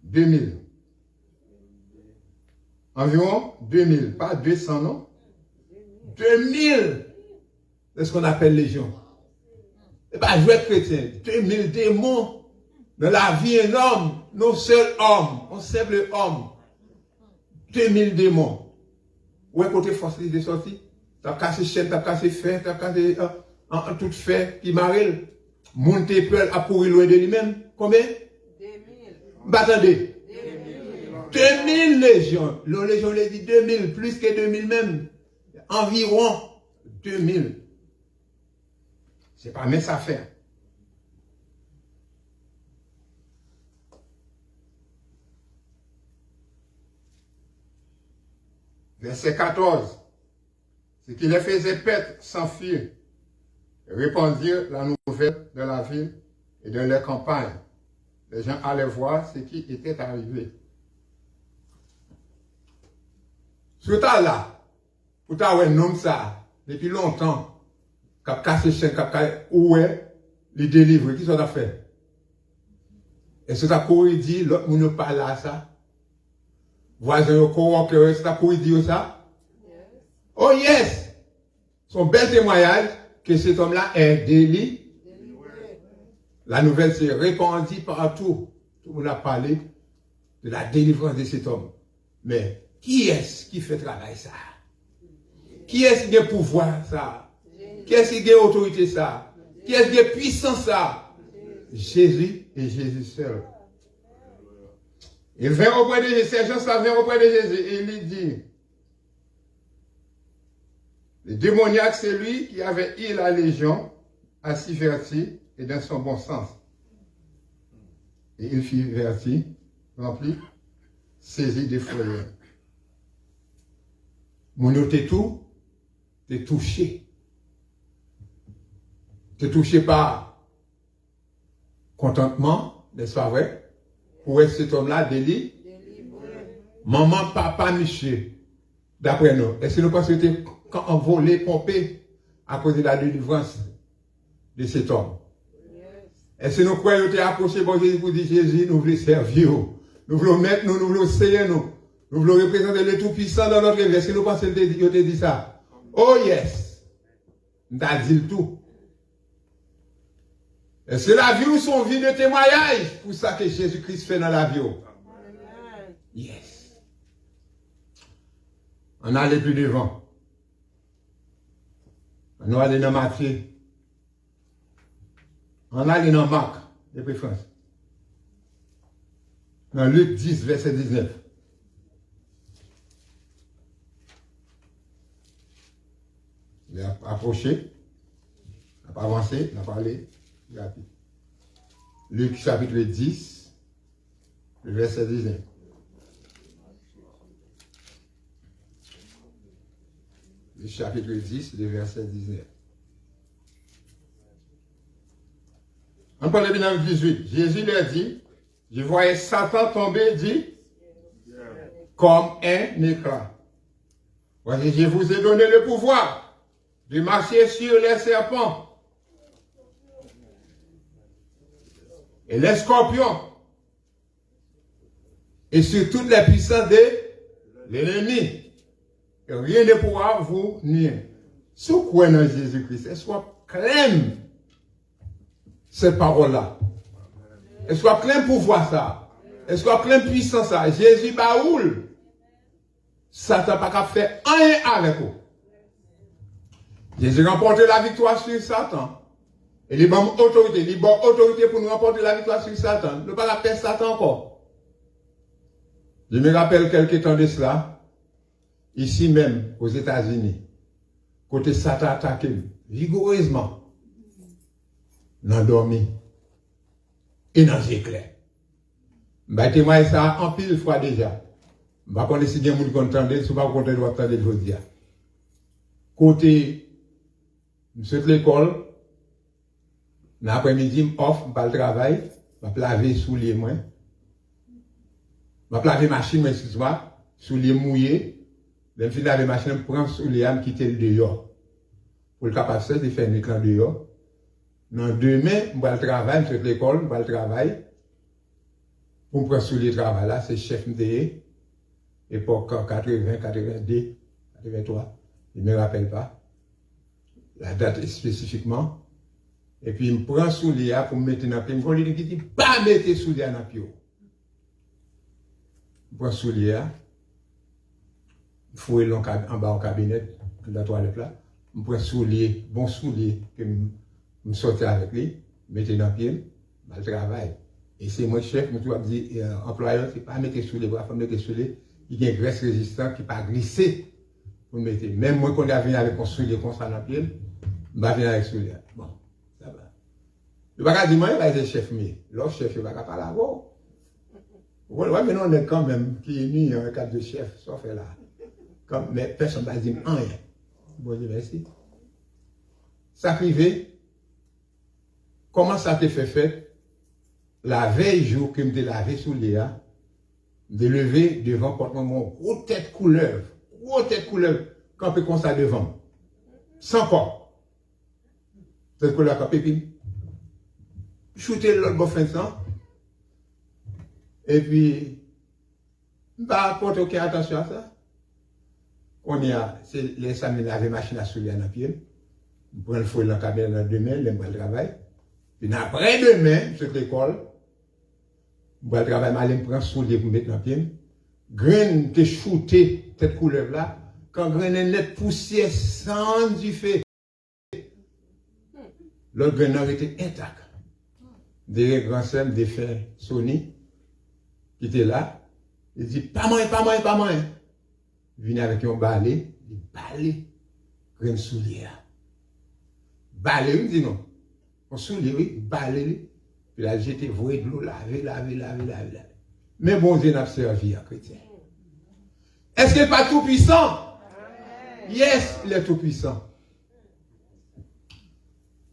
Speaker 4: 2000. Environ 2000, pas 200 non. 2000, c'est ce qu'on appelle légion. Et pas jouer chrétien. 2000 démons dans la vie un homme, nos seuls hommes, un simple homme. 2000 démons. Où est côté force de sortie? T'as cassé chaîne, t'as cassé fer, t'as cassé en tout fer qui m'arrive. Monter peur à pourrir loin de lui-même. Combien? 2000. Bah, attendez. 2000 légions. La légion les dit 2000, plus que 2000 même. Environ 2000. C'est pas mince affaire. Verset 14. Ce qui les faisait perdre s'enfuir. Répandirent la nouvelle de la ville et de les campagnes. Les gens allaient voir ce qui était arrivé. Ce là, pour ta un homme ça, depuis longtemps, qui a cassé chien, où est les délivrer, qui sont à faire? Est-ce que ça pourrait dire, l'autre monde pas là, ça? Voisin, le coworker, est-ce que ça pourrait dire ça? Oh yes! Son bel témoignage que cet homme-là est délivré. La nouvelle s'est répandue partout. Tout le monde a parlé de la délivrance de cet homme. Mais qui est-ce qui fait travail ça? Qui est-ce qui a pouvoir ça? Qui est-ce qui a autorité ça? Qui est-ce qui a puissance ça? Jésus et Jésus seul. Il vient auprès de Jésus, ces gens-là viennent auprès de Jésus et il lui dit, le démoniaque, c'est lui qui avait eu la légion, assis verti et dans son bon sens. Et il fut verti, rempli, saisi des foyers. Mon t'es tout, t'es touché. T'es touché par contentement, n'est-ce pas vrai? Pour être cet homme-là délivré. Maman, papa, monsieur, d'après nous, est-ce que nous pensons que quand on volait, pompé, à cause de la délivrance de cet homme? Est-ce que nous croyons que tu es approché par Jésus pour dire Jésus, nous voulons servir, nous voulons mettre, nous voulons essayer, nous voulons représenter le Tout-Puissant dans notre vie. Est-ce que nous pensons que tu as dit ça? Oh yes! Nous t'as dit le tout. Est-ce que la vie ou son vie de témoignage pour ça que Jésus-Christ fait dans la vie? Yes. On allait plus devant. On allait dans Matthieu. On allait dans Marc, de préférence. Dans Luc 10, verset 19. Il a approché, il n'a pas avancé, il n'a pas allé. Rapide. Luc chapitre 10, le verset 19. Luc chapitre 10, le verset 19. On parle bien dans le 18. Jésus leur dit, je voyais Satan tomber, dit, comme un éclat. Voici, je vous ai donné le pouvoir de marcher sur les serpents et les scorpions, et sur toutes les puissances de l'ennemi. Et rien ne pourra vous nuire. Si vous croyez en Jésus-Christ, est-ce qu'on clame cette parole-là? Est-ce qu'on clame pouvoir ça? Est-ce qu'on clame puissance ça? Jésus baoule. Satan n'a pas fait rien avec vous. Jésus a remporté la victoire sur Satan. Et les bonnes autorités, les bonnes autorités pour nous remporter la victoire sur Satan. Ne pas faire Satan encore. Je me rappelle quelques temps de cela, ici même, aux États-Unis, côté Satan attaqué vigoureusement, dans dormi et dans l'éclair. Je témoigne ça en pile fois déjà. Je ne sais pas si il y a des gens qui entendent, je ne sais pas si vous entendez le dire. Côté, je suis l'école, l'après-midi, off, je vais travail, je vais laver sous les mains. Je vais laver machine, mais ce soir, sous les mouillés. Je vais laver machine, je prends sous les âmes, quitter le dehors. Pour le capacité de faire un écran dehors. Dans demain, je vais travailler, je suis l'école, je vais travailler. Pour me prendre sous les travail là, c'est chef MDE. Époque 80, 82, 83. Je ne me rappelle pas. La date spécifiquement. Et puis, il me prend sous l'IA pour me mettre dans le pied. Il me dit, pas mettre sous l'IA dans le pied. Je prends sous l'IA. Je fouille en bas au cabinet, dans la toilette là. Je prends sous l'IA, bon sous l'IA, que je sortais avec lui, je mettais dans le pied, je travaille. Et c'est mon chef, je me dis, employeur, c'est pas mettre sous les bras, il faut mettre sous les. Il y a une graisse résistante qui ne peut pas glisser. Pour mettre. Même moi, quand je viens avec un soulier comme ça dans le pied, je vais venir avec le soulier. Bon. Je ne vais pas dire, moi, je vais être chef, mais l'autre chef, je ne vais pas parler avant. Oui, mais non, on est quand même qui est mis en cadre de chef, sauf là. Comme, mais personne ne va dire rien. Bon Dieu, merci. Ça privé, comment ça te fait la veille jour que je me lavé sous Léa, de lever devant porte-mon gros tête couleur, quand on comme ça devant. Sans corps. Cette couleur comme pépine. Shooter l'autre bon fin de sang. Et puis, pas porter aucune attention à ça. On y a, c'est les samedis laver machine à soulier dans le pied. Je prends le fouet dans le cabinet dans demain, je vais le travail. Puis après demain, je suis à l'école. Je vais le travail, je prends le soulier pour mettre dans le pied. Graine te shooté, cette couleur là. Quand graine est net poussière sans du fait. L'autre graine était intact. Des grands sœurs, des frères Sony, qui étaient là. Il dit, pas moins. Il vient avec un balai, il balai, graine soulière. Balai, il dit non. On soulier, oui, balai. Puis là, j'étais voué de l'eau, laver. Mais bon Dieu n'a pas servi à chrétien. Est-ce qu'il n'est pas tout puissant? Yes, il est tout puissant.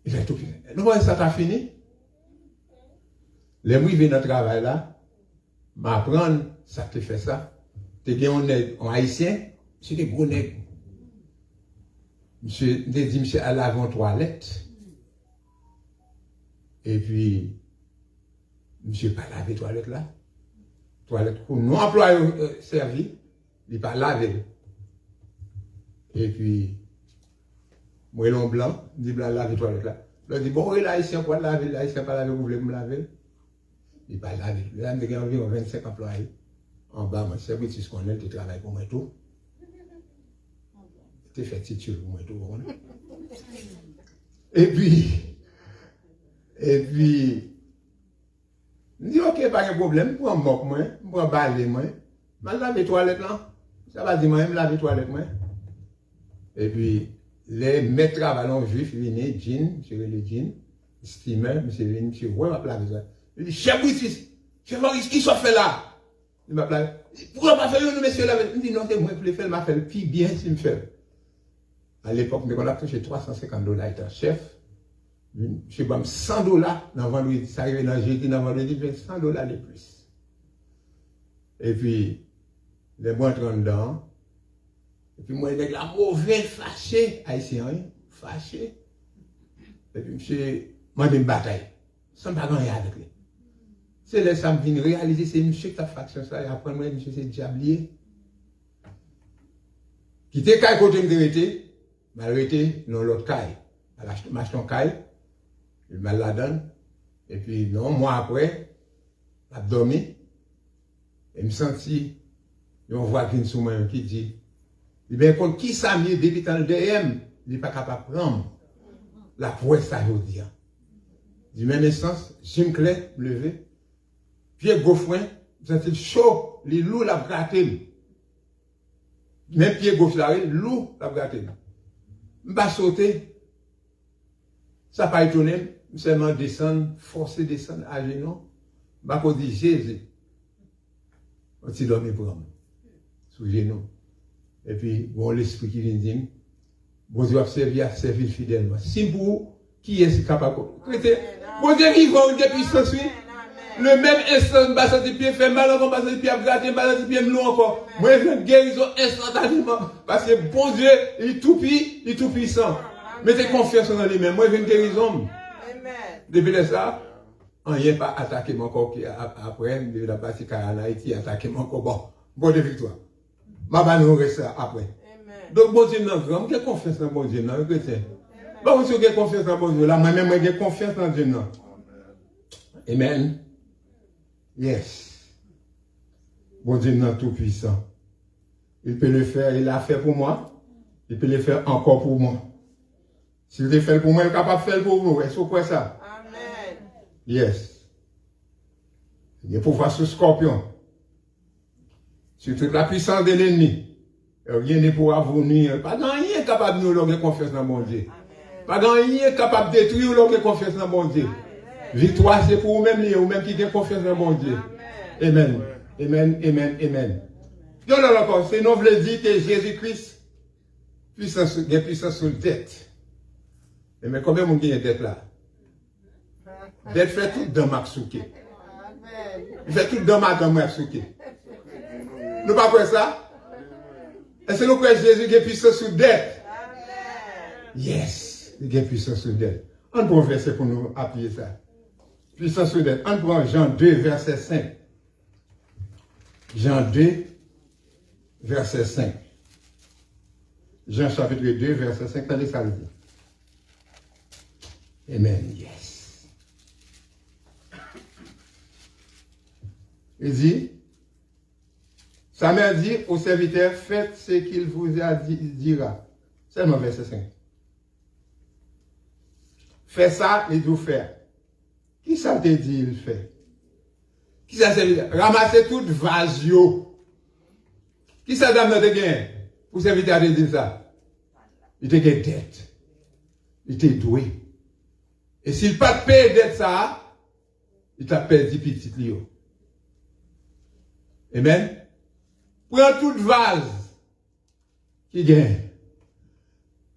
Speaker 4: Il est tout puissant. Nous voyons ça t'a fini. Les mouilles viennent dans le travail là, m'apprendre, ça te fait ça. Tu es un haïtien, c'est des gros nègres. Monsieur, dit, monsieur, à l'avant toilette. Et puis, monsieur, pas laver toilette là. Toilette pour nous employés servi, il pas laver. Et puis, moi, l'homme blanc, il dit, laver toilette là. Il dit, bon, oui, l'haïtien, quoi laver, l'haïtien, pas laver, vous voulez me laver? Il pas laver. Là, il y a environ 25 employés. En bas, moi, c'est ce qu'on a, tu travailles pour moi tout. Tu fais titule pour moi tout. Et puis, je dis, ok, pas de problème, pour un moque, moi, pour un balai, moi, je lave les toilettes là. Ça va dire, moi, je lave les toilettes, moi. Et puis, les maîtres travaillants juifs viennent, jean, je vais le jean, steamer, monsieur vient, monsieur, ouais, ma place. Il dit, chef Britis, chef Maurice, qui soit fait là? Il m'a plaint. Pourquoi pas faire nous, monsieur là? Il dit, non, c'est moi qui le fais, il m'a fait le plus bien s'il me fait. À l'époque, on a touché $350 étant chef. Je sais pas, $100 dans vendredi, ça arrive dans jeudi, dans vendredi, j'ai $100 de plus. Et puis, les bons entrant dedans. Et puis, moi, avec la mauvaise fâché, haïtien, fâché. Et puis, monsieur, moi, j'ai une bataille. Ça ne va pas rien avec lui. C'est là que ça me vient réaliser, c'est monsieur qui a fait ça, et après, moi, monsieur, c'est diablier. Qui était caille côté me dérété, m'a arrêté dans l'autre caille. Elle a acheté un caille, il m'a la donne, et puis, non, moi après, elle a dormi, et me senti, et on voit qu'une sous-main qui dit, eh bien, contre qui ça mieux depuis dans le DM, il n'est pas capable de prendre la prouesse à aujourd'hui. Du même sens, Jim Clay, levé, pied gauche, senti chaud, les loups l'a gratté. Même pied gauche là, loup l'a gratté. Je vais sauter. Ça n'a pas étonné, seulement descendre, forcer descendre à genoux. Je vais dire Jésus. On s'est dormi pour moi, sous genoux. Et puis, bon, l'esprit qui vient dire, bon Dieu a servi à servir fidèlement. Si vous, qui est capable de bon Dieu vivant, depuis ce suite, le même instant, je passe des pieds, fait mal, on passe des pieds à gratter, je passe des pieds melon encore. Moi, je viens de guérison instantanément. Parce que bon Dieu, il est tout puissant. Mettez confiance en lui-même. Moi, je viens de guérison. Depuis ça, on n'a pas attaqué mon corps après, de la partie en Haïti, attaqué mon corps. Bon de victoire. Ma banne reste après. Donc, bon Dieu, non, grand, j'ai confiance dans bon Dieu, non, chrétien. Bon, vous avez confiance dans bon Dieu, là, moi-même, j'ai confiance dans Dieu, non. Amen. Yes. Bon Dieu, non, tout puissant. Il peut le faire, il l'a fait pour moi. Il peut le faire encore pour moi. S'il le fait pour moi, il est capable de faire pour vous. Est-ce que vous croyez ça? Amen. Yes. Il est pouvoir sur scorpion. Sur toute la puissance de l'ennemi. Rien n'est pour vous nuire. Pas grand rien capable de nous avoir confiance dans mon Dieu. Pas grand rien capable de détruire ou avoir confiance dans mon Dieu. Victoire, c'est pour vous-même, ou même qui ont confiance dans mon Dieu. Amen. Amen. Amen. Amen. Yo là encore, c'est nous voulons dire que Jésus-Christ, puissance sur dette. Mais combien de monde a dette là? Dette fait tout dans ma souké. Il fait tout dans ma souké. Nous pas quoi ça? Est-ce que nous croyons Jésus qui est puissant sur dette? Yes, il est puissant sur dette. On prend un verset pour nous appuyer ça. Puissant sur dette. On prend Jean 2, verset 5. Jean 2, verset 5. Jean chapitre 2, verset 5, attendez ça le dit. Amen, yes. Il dit, sa mère dit au serviteur, faites ce qu'il vous a dira. C'est le verset 5. Fais ça et vous faire. Qui ça te dit il fait? Qui ça te dit? Ramassez toute vase yo. Qui ça dame te gain? Pour serviteur te dire ça? Il te gain dette. Il te doué. Et s'il pas te paye dette ça, il t'a perdu petit lio. Amen. Prends toute vase qui gagne.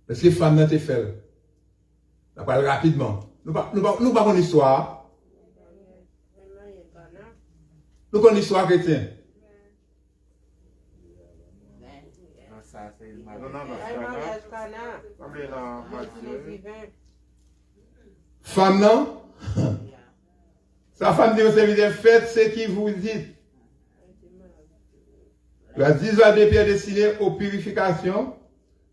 Speaker 4: Parce que femme n'a te fait. On parle rapidement. Nous pas une histoire. Nous connaissons l'histoire chrétienne. Femme non? Sa femme dit au serviteur, faites ce qu'il vous dit. La 10 de pierre destinée aux purifications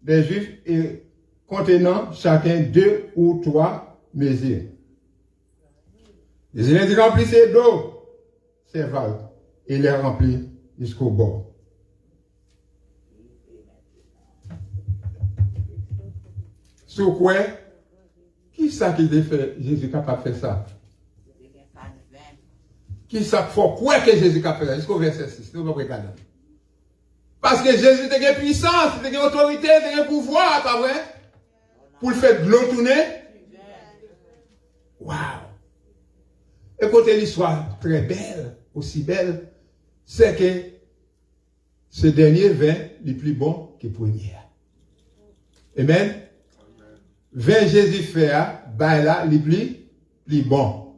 Speaker 4: des Juifs et contenant chacun 2 ou 3 mesures. Les élèves dit remplissez d'eau, c'est val, et les remplit jusqu'au bord. Sur quoi? Qui ça qui fait Jésus capable de faire ça? Qui ça faut quoi que Jésus capable de faire ça? Jusqu'au verset 6. Nous ne pouvons pas regarder. Parce que Jésus a une puissance, il a une autorité, il a un pouvoir, pas vrai? Pour le faire de l'eau tourner. Waouh! Écoutez l'histoire très belle, aussi belle, c'est que ce dernier vin est plus bon que le premier. Amen? Vin Jésus fait, bah là, il est plus bon.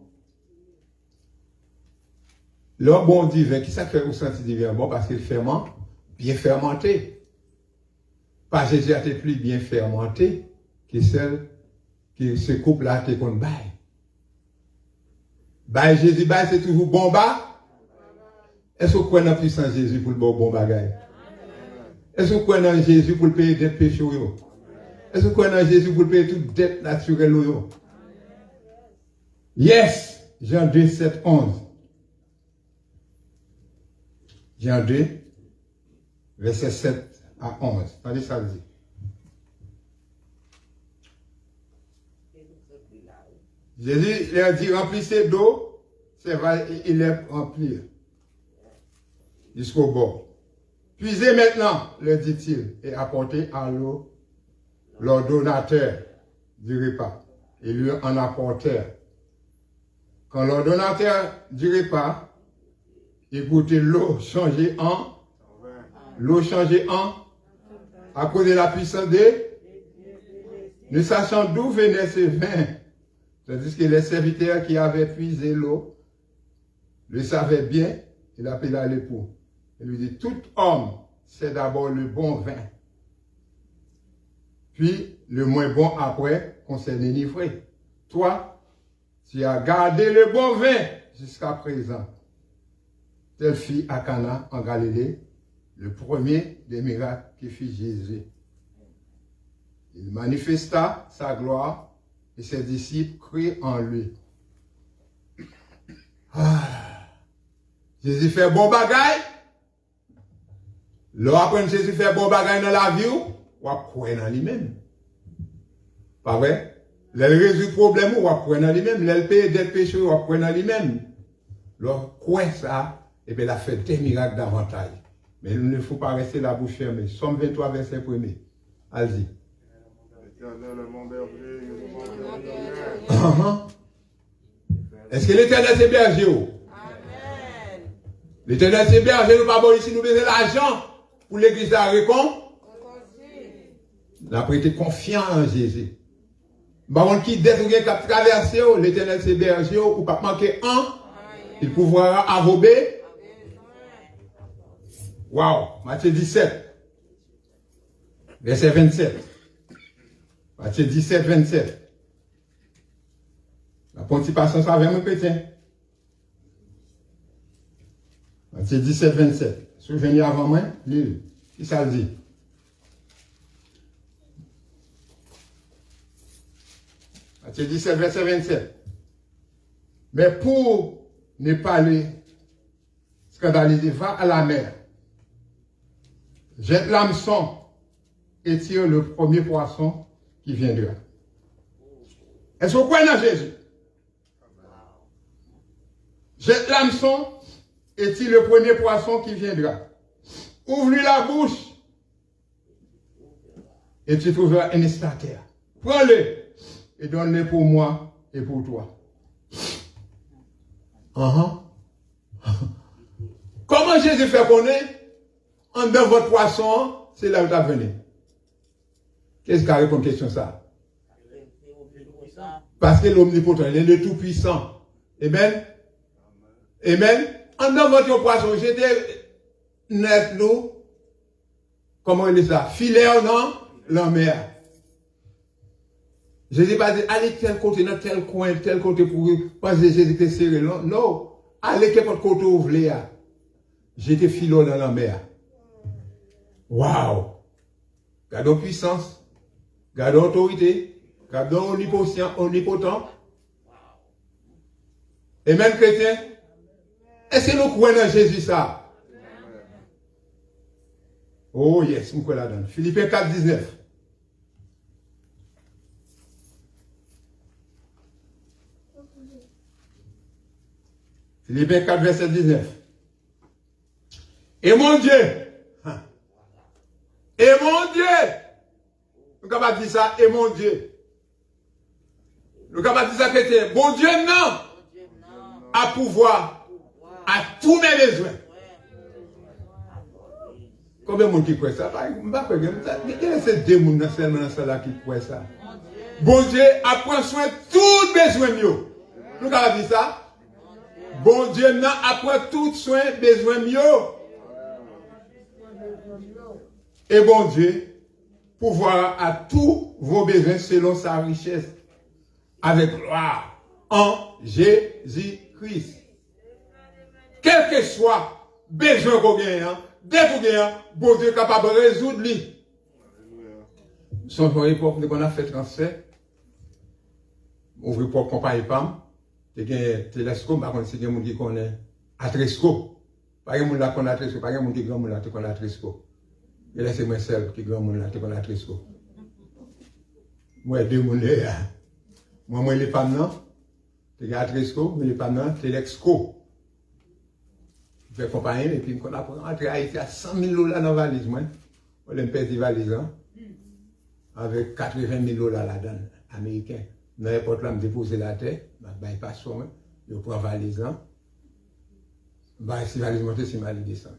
Speaker 4: Le bon du vin, qui ça fait au senti du vin bon? Parce qu'il fermente. Bien fermenté. Pas Jésus a été plus bien fermenté que celle que ce couple-là qui qu'on baille. Baille Jésus, baille, c'est toujours bon bas. Est-ce que vous croyez dans la puissance de Jésus pour le bon bagaille? Est-ce que vous croyez dans Jésus pour le payer dette péché? Est-ce que vous croyez dans Jésus pour le payer toute dette naturelle? Yes! Jean 2, 7, 11. Jean 2. Verset 7 à 11. Attendez ça le dit. Jésus il a dit remplissez d'eau, c'est vrai, il est rempli jusqu'au bord. Puisez maintenant, le dit-il, et apportez à l'eau l'ordonnateur du repas. Et lui en apportèrent. Quand l'ordonnateur du repas, écoutez l'eau changée en à cause de la puissance ne sachant d'où venait ce vin. Tandis que les serviteurs qui avaient puisé l'eau le savaient bien, il appela l'époux. Il lui dit, tout homme, c'est d'abord le bon vin. Puis le moins bon après, qu'on s'est dénivré. Toi, tu as gardé le bon vin jusqu'à présent. Telle fille à Cana, en Galilée, le premier des miracles que fit Jésus. Il manifesta sa gloire et ses disciples crient en lui. Jésus fait bon bagaille. Lorsque Jésus fait bon bagaille dans la vie, on va croire dans lui-même. Pas vrai? L'elle résout le problème, on va croire dans lui-même. L'elle paye des péchés, on va croire dans lui-même. Lorsque croire ça, et bien, il a fait des miracles davantage. Mais il ne faut pas rester la bouche fermée. Somme 23, verset 1er. Allez-y. Est-ce que l'Éternel c'est berger? Amen. L'Éternel c'est berger, nous pas bon ici, nous besoin l'argent pour l'église à Récon. On a prêté confiance en Jésus. Par contre, qui dès qu'on a traversé, l'Éternel c'est berger, ou pas manquer un, il pourra avober. Wow, Matthieu 17, verset 27. Matthieu 17, 27. La participation, ça avec mon chrétien. C'est 17, 27. Souvenez avant moi, l'île. Qui ça le dit? C'est 17, verset 27. Mais pour ne pas les scandaliser, va à la mer. Jette l'hameçon et tire le premier poisson qui viendra. Est-ce que vous croyez dans Jésus? Jette l'hameçon et tire le premier poisson qui viendra. Ouvre-lui la bouche et tu trouveras un estataire. Prends-le et donne-le pour moi et pour toi. Comment Jésus fait connaître? En dans votre poisson, c'est là où tu as venu. Qu'est-ce qui a répondu à question ça? Parce que l'omnipotent, il est le tout-puissant. Amen. Amen. En dans votre poisson, j'étais net nous. Comment il dit ça? Filet dans la mer. Je dis pas, allez tel côté, dans tel coin, tel côté pour penser Jésus était serré. Non. Allez quel côté vous voulez. J'étais filon dans la mer. Waouh! Gardons puissance, gardons autorité, gardons omnipotent. Amen, chrétien? Est-ce que nous croyons dans Jésus ça? Oh yes, nous croyons là-dedans. Philippiens 4, 19. Philippiens 4, verset 19. Et mon Dieu, nous avons dit ça, et mon Dieu. Nous avons dit ça, chrétien. Bon Dieu, non, à pouvoir à tous mes besoins. Combien de monde qui croit ça? Il y a ces deux personnes seulement dans celle-là qui croient ça. Bon Dieu, à prendre soin de tous besoins mieux. Nous avons dit ça. Bon Dieu, non, à prendre tout soin besoins mieux. Et bon Dieu, pouvoir à tous vos besoins selon sa richesse, avec gloire, en Jésus-Christ. Quel que soit besoin qu'on gagne, dès qu'on gagne, bon Dieu est capable de résoudre lui. Son époque, qu'on a fait transfert, ouvrir pour compagnie PAM, il y a un télescope, par contre, c'est des gens qui connaissent Atresco. Pas des gens qui connaissent Atresco, pas des gens qui connaissent Atresco. Et là, c'est moi seul qui grand monde là, qui connaît Atresco. Moi, deux monde là. Moi, les femmes là, c'est Atresco, mais les femmes là, c'est l'Exco. Je fais compagnie, et puis, on a entré à Haïti à 100 000 $ dans la valise, moi. On a payé des valises, avec 80 000 $ là-dedans, américains. Dans l'aéroport là, me déposer la tête, je ne passe pas, je prends la valise là. Si la valise monte, si ma valise descend.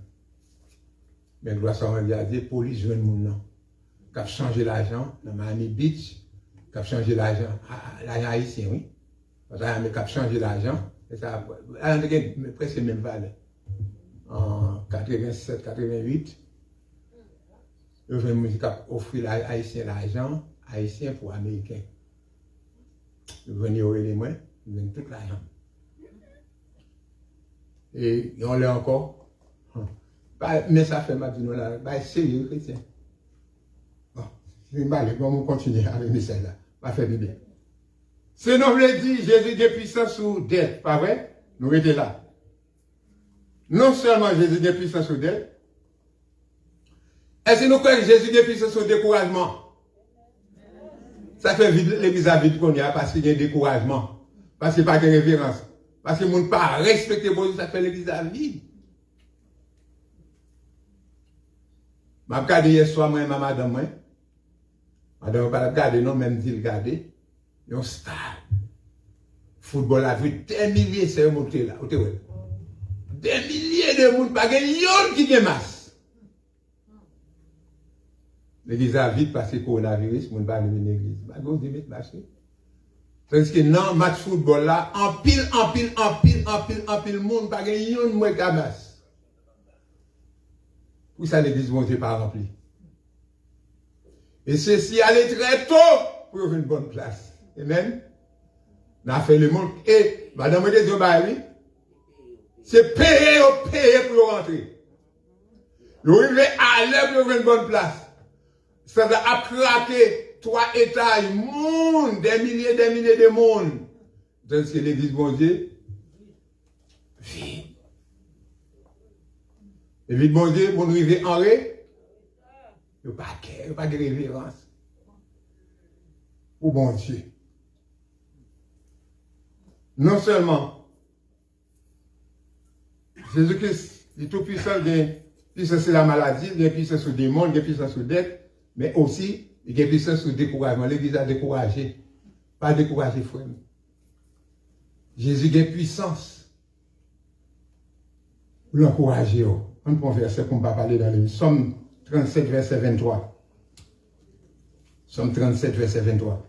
Speaker 4: Mais je dois savoir regarder, police jeune mon nom. Qui a changé l'argent dans Miami Beach, qui a changé l'argent, l'argent haïtien, oui. Parce que qui a changé l'argent, et ça a presque même valeur. En 87, 88, le jeune musique a offert haïtien l'argent, haïtien pour américain. Je venais au élément, je venais tout l'argent. Et on l'a encore. Mais ça fait ma vie, là, sérieux, chrétien. Bon, je vais aller, on va continuer avec le message là. Va faire du bien. C'est nous le dit, Jésus de puissance sur d'être, pas vrai? Nous étions là. Non seulement Jésus de puissance sur d'être, est-ce que nous croyons que Jésus de puissance sur découragement? Ça fait l'église à vide qu'on y a parce qu'il y a un découragement. Parce qu'il n'y a pas de révérence. Parce que le monde ne pas respecter bon Dieu, ça fait l'église à vide. Je vais regarder hier soir, moi et ma madame, moi. Madame, je vais pas regarder, non, même dit regarder. Il y a un stade. Football a vu des milliers, c'est monté là. Des milliers de monde, pas de yon qui est masse. L'église a vite parce que le coronavirus, mon pas venir l'église. Bah, go, dis, marcher. Tandis que dans le match football là, en pile, monde, pas de yon moins qui masse. Pour ça, l'église ne pas remplie. Et ceci allait très tôt pour avoir une bonne place. Amen. On a fait le monde. Et, madame, oui, C'est payer pour rentrer. Vous arrivez à l'heure pour une bonne place. Ça va craquer 3 étages, monde, des milliers de monde. Tandis que l'église, bon Dieu, vide. L'église, bon Dieu, pour nous arriver en ré, il n'y a pas de révérence. Pour bon Dieu. Non seulement, Jésus-Christ, il est tout puissant, il est puissant sur la maladie, il est puissant sur le démon, il est puissant sur le dette, mais aussi, il est puissant sur le découragement. L'église a découragé. Pas découragé, frère. Jésus a puissance pour l'encourager. On prend un verset qu'on va parler dans le Somme 37, verset 23. Somme 37, verset 23.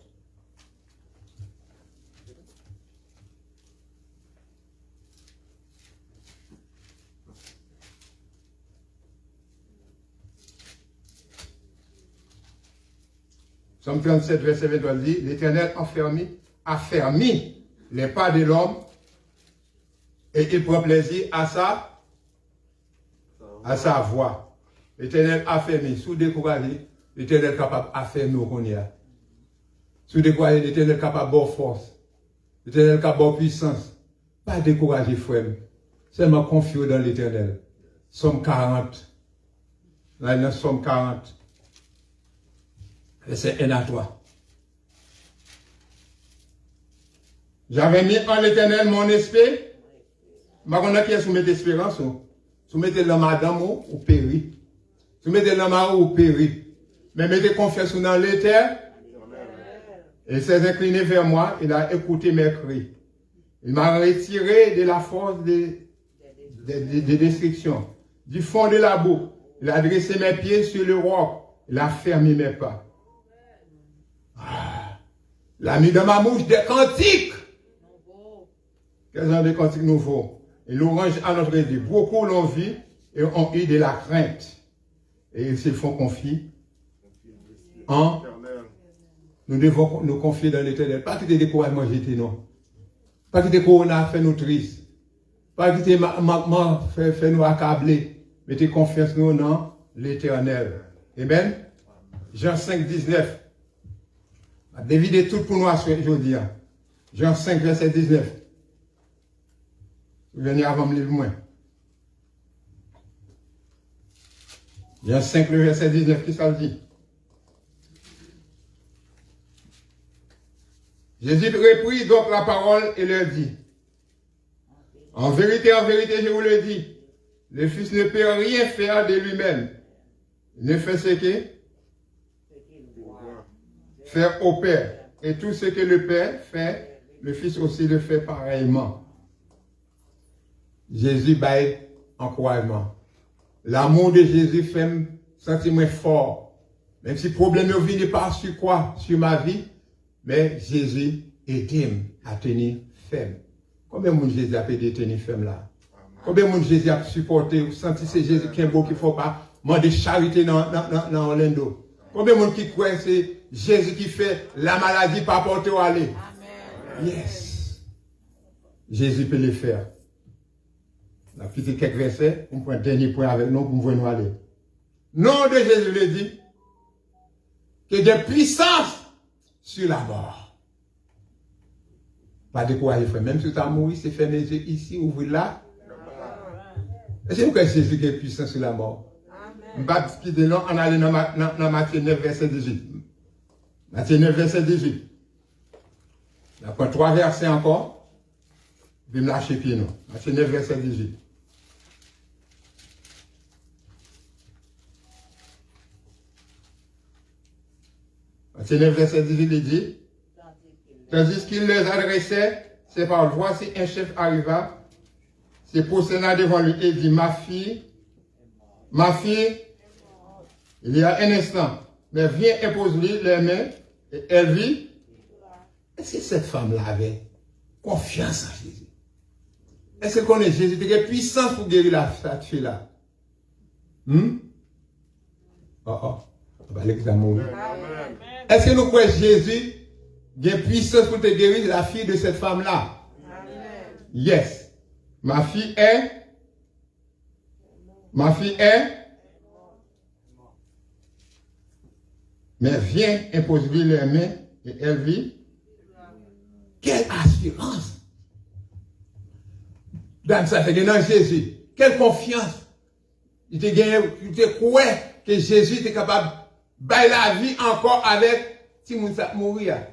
Speaker 4: Somme 37, verset 23 dit, l'Éternel a fermé les pas de l'homme et il prend plaisir à sa voix. L'Éternel a fermé, sous découragé, l'Éternel est capable de fermer au qu'on y a. Sous découragé, l'Éternel est capable de force. L'Éternel est capable de puissance. Pas découragé, frère. Seulement confié dans l'Éternel. Somme 40. Là, il y a Somme 40. Verset 1 à 3. J'avais mis en l'Éternel mon esprit. Ma connais qui est soumettre espérance. Soumettez l'homme à Adam ou péri. Soumettez l'homme à ou péri. Mais mettez confiance dans l'Éternel. Il s'est incliné vers moi. Il a écouté mes cris. Il m'a retiré de la force des destructions. Du fond de la boue. Il a dressé mes pieds sur le roc. Il a fermé mes pas. Il a mis dans ma bouche des cantiques. Quels sont des cantiques nouveaux? Et l'orange à notre vie. Beaucoup l'ont vu et ont eu de la crainte. Et ils se font confier en. Nous devons nous confier dans l'Éternel. Pas quitter découragement, j'étais non. Pas quitter Corona fait nous tristes. Pas quitter maman fait nous accabler. Mettez confiance nous dans l'Éternel. Amen. Jean 5, 19. Dévider tout pour nous aujourd'hui. Jean 5, verset 19. Vous venez avant me lire moins. Jean 5, le verset 19, qui ça dit? Jésus reprit donc la parole et leur dit, en vérité, je vous le dis, le Fils ne peut rien faire de lui-même. Il ne fait ce que faire au Père. Et tout ce que le Père fait, le Fils aussi le fait pareillement. Jésus baille encouragement. L'amour de Jésus fait me sentir moins fort. Même si le problème ne vient pas sur quoi? Sur ma vie. Mais Jésus aide à tenir ferme. Combien de monde Jésus a aidé à tenir ferme là? Combien de monde Jésus a supporté, senti c'est Jésus qui est beau, qu'il ne faut pas demander charité dans Orlando? Combien de monde qui croit que c'est Jésus qui fait la maladie par porter au aller? Amen. Yes. Jésus peut le faire. On a quitté quelques versets, on prend un dernier point avec nous pour nous aller. Nom de Jésus le dit que des puissances sur la mort. Pas de quoi il fait. Même si tu as mouru, c'est faire les yeux ici, ouvrir là. Est-ce que Jésus qui est puissant sur la mort? On va quitter là, on allait dans Matthieu 9, verset 18. Matthieu 9, verset 18. On prend 3 versets encore. Je vais me lâcher pied, non. Matthieu 9, verset 18. Matthieu 9, verset 18, il dit, tandis qu'il les adressait, ses paroles. Voici un chef arriva, se postena devant lui et dit, ma fille, il y a un instant, mais viens impose-lui les mains, et elle vit. Est-ce que cette femme-là avait confiance en Jésus? Est-ce qu'elle connaît Jésus? Il y a puissance pour guérir cette fille-là. Est-ce que nous croyons Jésus a puissance pour te guérir la fille de cette femme-là? Yes. Ma fille est. Mais viens, impose-lui les mains et elle vit. Quelle assurance! Dans ça fait dans Jésus. Quelle confiance! Il te croit que Jésus est capable de bailler la vie encore avec si moun sa mourir.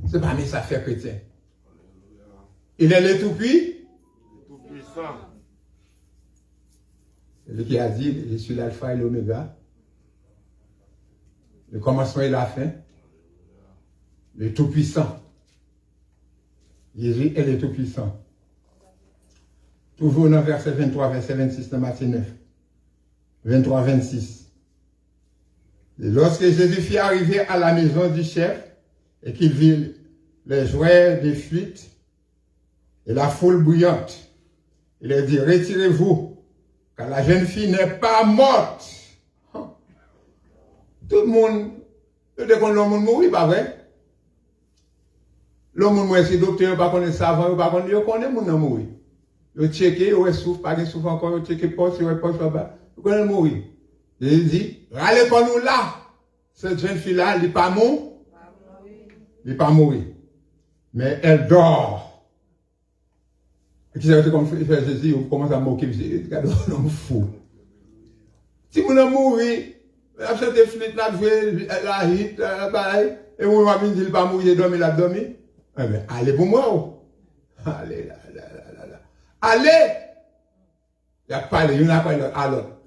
Speaker 4: C'est pas mais ça fait chrétien. Il est le tout-puissant. C'est lui qui a dit, je suis l'alpha et l'oméga. Le commencement et la fin. Le tout-puissant. Jésus est le tout-puissant. Toujours dans verset 23, verset 26 de Matthieu 9. 23, 26. Et lorsque Jésus fit arriver à la maison du chef et qu'il vit les jouets des flûtes et la foule bruyante, il a dit, retirez-vous, car la jeune fille n'est pas morte. Tout le monde, dès qu'on le monde mourit, pas vrai? Le monde mourit, c'est docteur, pas qu'on est savant, pas qu'on est monde mourir. Vous checkez, vous souffrez, pas de souffre encore, vous checkez poste, vous poste là-bas. Vous connaissez mourir. Il dit, râlez pour nous là. Cette jeune fille-là, elle n'est pas morte. Elle n'est pas mourir. Mais elle dort. Et qui s'est comme fait Jésus, vous commencez à moquer, vous dites, regardez, un homme fou. Si vous n'avez mourir, vous avez chanté flûte, là, la hit, et vous m'avez dit, il n'est pas mourir, il dormi, il a dormi. Eh bien, allez pour moi. Allez là. Allez! Il a parlé, il n'a pas l'autre. Alors,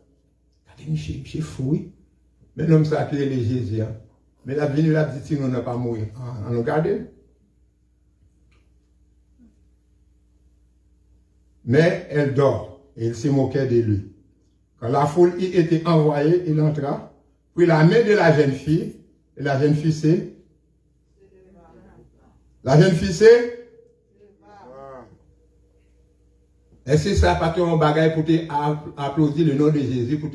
Speaker 4: monsieur fou, oui. Mais l'homme ça qui est les Jésus. Mais la vie, il a dit, si nous n'a pas mourir. On nous garde. Mais elle dort. Et il se moquait de lui. Quand la foule y était envoyée, il entra, prit la main de la jeune fille, et la jeune fille c'est. La jeune fille c'est. Et c'est ça, pas un bagage pour applaudir le nom de Jésus, pour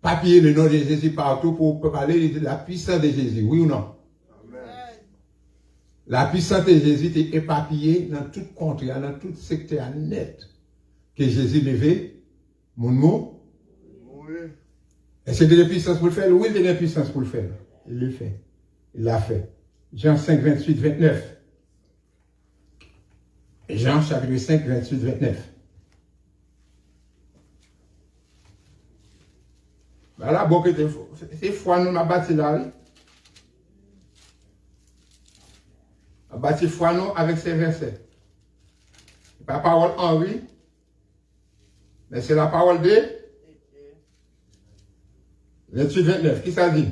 Speaker 4: papier le nom de Jésus partout, pour parler de la puissance de Jésus, oui ou non? Amen. La puissance de Jésus est éparpillée dans tout country, dans tout secteur net. Que Jésus levait, mon mot. Oui. Et c'est de la puissance pour le faire? Oui, de la puissance pour le faire. Il le fait. Il l'a fait. Jean 5, 28, 29. Jean chapitre 5, 28, 29. Voilà, bon, c'est foi, nous, m'a bâti là. M'a bâti foi, nous, avec ces versets. C'est pas la parole Henri, mais c'est la parole de 28, 29. Qui ça dit?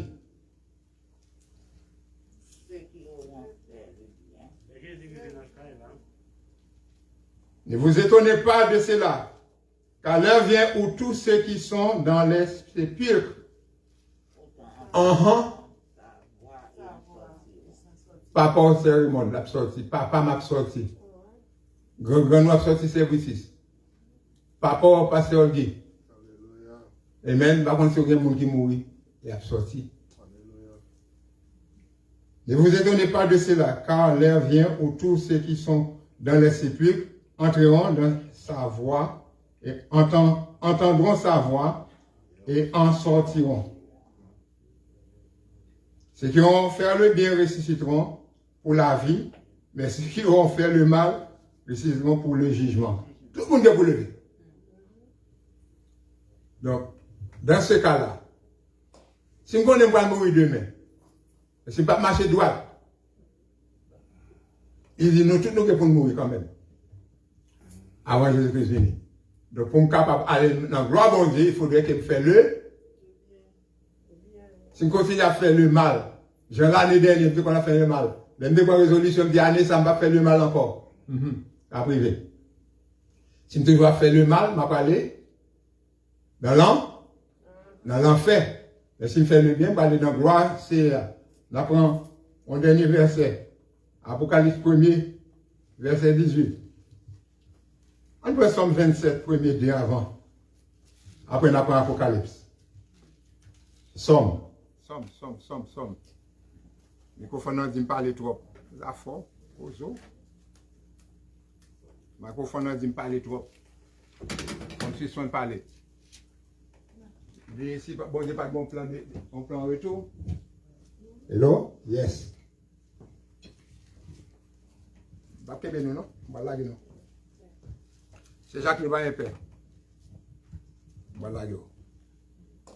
Speaker 4: Ne vous étonnez pas de cela. Car l'heure vient où tous ceux qui sont dans les sépulcres, papa au cérémonie, l'a sorti, papa m'a sorti, grand m'a sorti service, papa au pasteur Guy, et même, par contre, si il y a quelqu'un qui mourit, il a sorti. Ne vous étonnez pas de cela, car l'heure vient où tous ceux qui sont dans les sépulcres entreront dans sa voix, et entendront sa voix et en sortiront. Ceux qui auront fait le bien ressusciteront pour la vie, mais ceux qui auront fait le mal ressusciteront pour le jugement. Tout le monde est pour le lever. Donc, dans ce cas-là, si on ne pas mourir demain, si on ne pas marcher droit, il dit nous tous nous pour mourir quand même. Avant Jésus-Christ venir. Donc, pour être capable d'aller dans la gloire de Dieu, il faudrait qu'il fasse le. Si on continue à faire le mal, j'ai l'année dernière, depuis qu'on a fait le mal, même depuis la résolution de l'année, ça ne va pas faire le mal encore. À privé. Si on toujours faire le mal, je vais aller dans l'enfer. Mais si on fait le bien, je vais aller dans la gloire, c'est là. On apprend un dernier verset. Apocalypse 1er, verset 18. On peut Somme 27, premier deux avant. Après, on apprend Apocalypse. Somme. Le microphone ne dit pas parler trop. La forme, aux eaux. microphone a dit me parler trop. Comme si son parler. Mais si bon Dieu pas de bon plan en retour. Hello? Yes. Pas que nous non? Voilà non. C'est Jacques le va père. Voilà yo.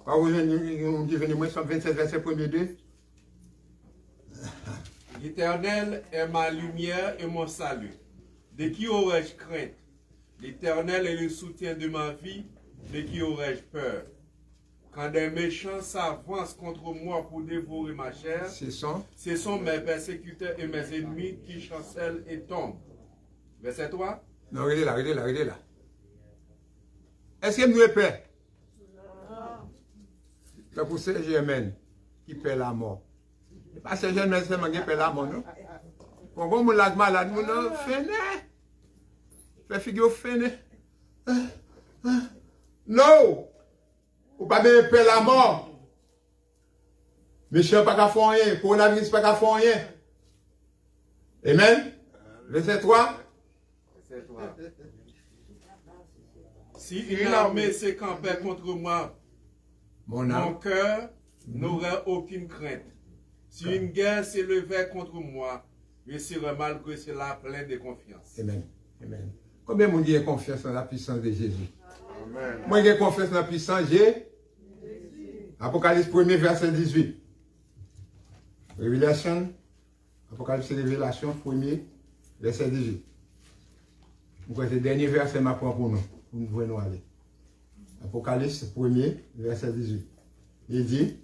Speaker 4: Quand vous venez moi Somme 27 verset 1er 2.
Speaker 3: L'Éternel est ma lumière et mon salut. De qui aurais-je crainte? L'Éternel est le soutien de ma vie. De qui aurais-je peur? Quand des méchants s'avancent contre moi pour dévorer ma chair, ce sont mes persécuteurs et mes ennemis qui chancellent et tombent. Verset 3.
Speaker 4: Non, regardez là. Est-ce que nous sommes peur? C'est pour ces Germaines qui paient la mort. Pas ces Germaines seulement qui paient la mort, non? Quand on est malade, on est fainé. Fait figure fainé. Non! Ou pas bien payer la mort. Méchant pas qu'à faire rien. Coronavirus pas qu'à faire rien. Amen. Verset 3.
Speaker 3: Verset 3. Si une armée s'est campée contre moi, mon cœur n'aurait aucune crainte. Si une guerre s'élevait contre moi, je serais malgré cela plein de confiance.
Speaker 4: Amen. Amen. Combien de monde a confiance en la puissance de Jésus? Amen. Moi, j'ai confiance en la puissance de Jésus. Apocalypse 1er, verset 18. Révélation. Apocalypse Révélation 1er, verset 18. C'est le dernier verset ma pour nous. Nous pouvons aller. Apocalypse 1er, verset 18. Il dit,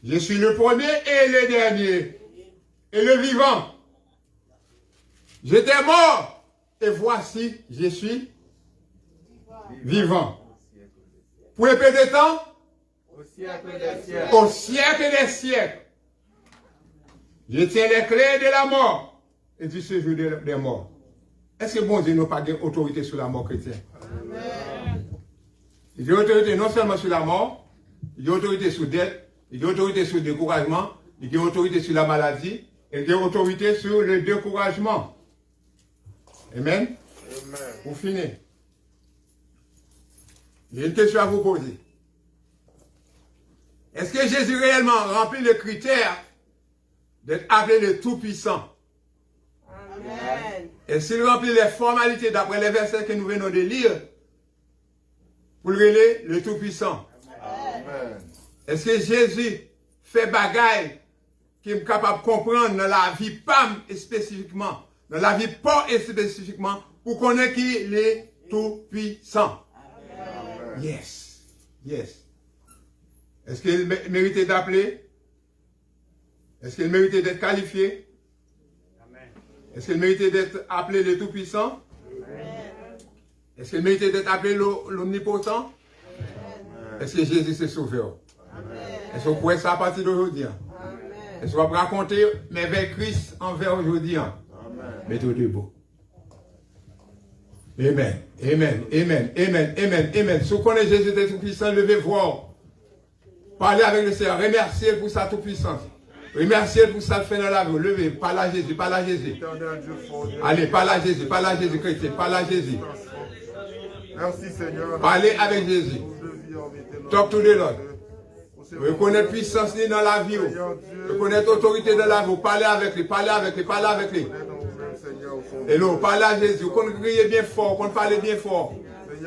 Speaker 4: je suis le premier et le dernier, et le vivant. J'étais mort, et voici, je suis vivant. Pour un peu de temps,
Speaker 3: au siècle des siècles.
Speaker 4: Au siècle des siècles. Je tiens les clés de la mort et du séjour des morts. Est-ce que bon Dieu n'a pas d'autorité sur la mort chrétienne? Amen. Il a autorité non seulement sur la mort, il a autorité sur la dette, il a autorité sur le découragement, il a autorité sur la maladie, et il a autorité sur le découragement. Amen. Amen. Pour finir, j'ai une question à vous poser. Est-ce que Jésus réellement remplit le critère d'être appelé le Tout-Puissant? Amen. Est-ce qu'il remplit les formalités d'après les versets que nous venons de lire pour le Tout-Puissant? Amen. Est-ce que Jésus fait bagaille qui est capable de comprendre dans la vie PAM et spécifiquement, dans la vie pas et spécifiquement, pour connaître qu'il est Tout-Puissant? Amen. Yes. Yes. Est-ce qu'il méritait d'appeler? Est-ce qu'il méritait d'être qualifié? Est-ce qu'il méritait d'être appelé le Tout-Puissant? Est-ce qu'il méritait d'être appelé l'Omnipotent? Est-ce que Jésus s'est sauvé? Est-ce que vous pouvez ça à partir d'aujourd'hui? Est-ce que vous pouvez raconter mes vers Christ envers aujourd'hui? Mais tout est beau. Amen. Amen. Amen. Amen. Amen. Amen. Si vous connaissez Jésus le Tout-Puissant, levez voir. Parlez avec le Seigneur. Remerciez pour sa toute-puissance. Remerciez pour ça fait dans la vie. Levez. Parle à Jésus. Parle à Jésus. Allez, parle à Jésus. Parle à Jésus, chrétien. Parle à Jésus.
Speaker 2: Merci Seigneur.
Speaker 4: Parlez avec Jésus. Talk to the Lord. Reconnaître puissance dans la vie. Reconnaître autorité dans la vie. Parlez avec lui. Parlez avec lui. Parlez avec lui. Hello. Parlez à Jésus. Qu'on crie bien fort. Qu'on parle bien fort.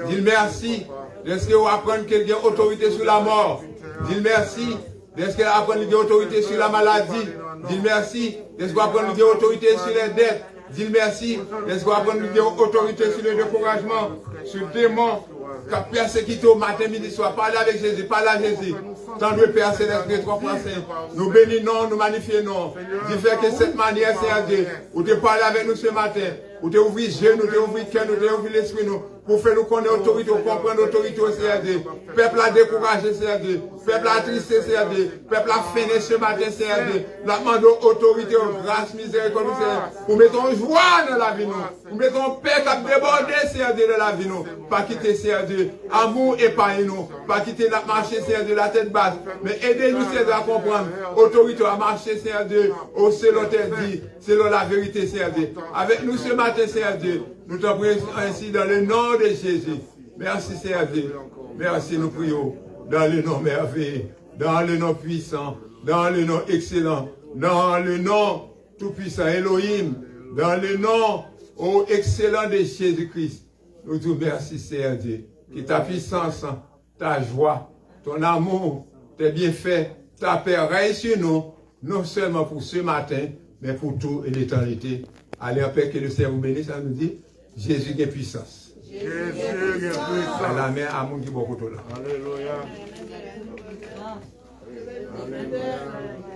Speaker 4: Dis merci. Est-ce que vous apprenez qu'il y a autorité sur la mort? Dis merci. Est-ce qu'il apprend qu'il y a autorité sur la maladie? Dis merci. Est-ce qu'il apprend qu'il y a autorité sur les dettes? Dis merci. Est-ce qu'il apprend qu'il y a autorité sur le découragement, sur le démon, qui a persécuté au matin, midi, soir? Parlez avec Jésus, parlez à Jésus. Tant de Père Céleste, les trois points saints. Nous bénissons, nous magnifions. Dis fait que cette manière, Seigneur Dieu, où tu parles avec nous ce matin, où tu ouvres les yeux, nous tu ouvres le cœur, nous tu ouvres l'esprit, nous, pour faire nous connaître l'autorité, comprendre l'autorité au Seigneur Dieu. Peuple a découragé, Seigneur Dieu. Peuple a tristé, Seigneur Dieu. Peuple a feiné ce matin, Seigneur Dieu. La demande autorité, grâce, miséricorde, Seigneur. Pour mettre joie dans la vie, nous. Pour mettre paix qui a débordé, Seigneur Dieu, dans la vie, nous. Pas quitter, Seigneur Dieu. Amour épargne nous. Pas quitter la marcher, Seigneur Dieu, la tête basse. Mais aidez-nous, Seigneur Dieu, à comprendre. Autorité à marcher, Seigneur Dieu. Au selon tes dit, selon la vérité, Seigneur Dieu. Avec nous ce matin, Seigneur Dieu. Nous t'en prions ainsi dans le nom de Jésus. Merci Seigneur Dieu. Merci nous prions dans le nom merveilleux, dans le nom puissant, dans le nom excellent, dans le nom tout-puissant Elohim, dans le nom excellent de Jésus-Christ. Nous te remercions Seigneur Dieu. Que ta puissance, ta joie, ton amour, tes bienfaits, ta paix règne sur nous, non seulement pour ce matin, mais pour tout et l'éternité. Allez en paix, que le Seigneur vous bénisse, ça nous dit, Jésus est puissance.
Speaker 2: Jésus est puissant.
Speaker 4: La main à mon qui beaucoup là.
Speaker 2: Alléluia. Alléluia.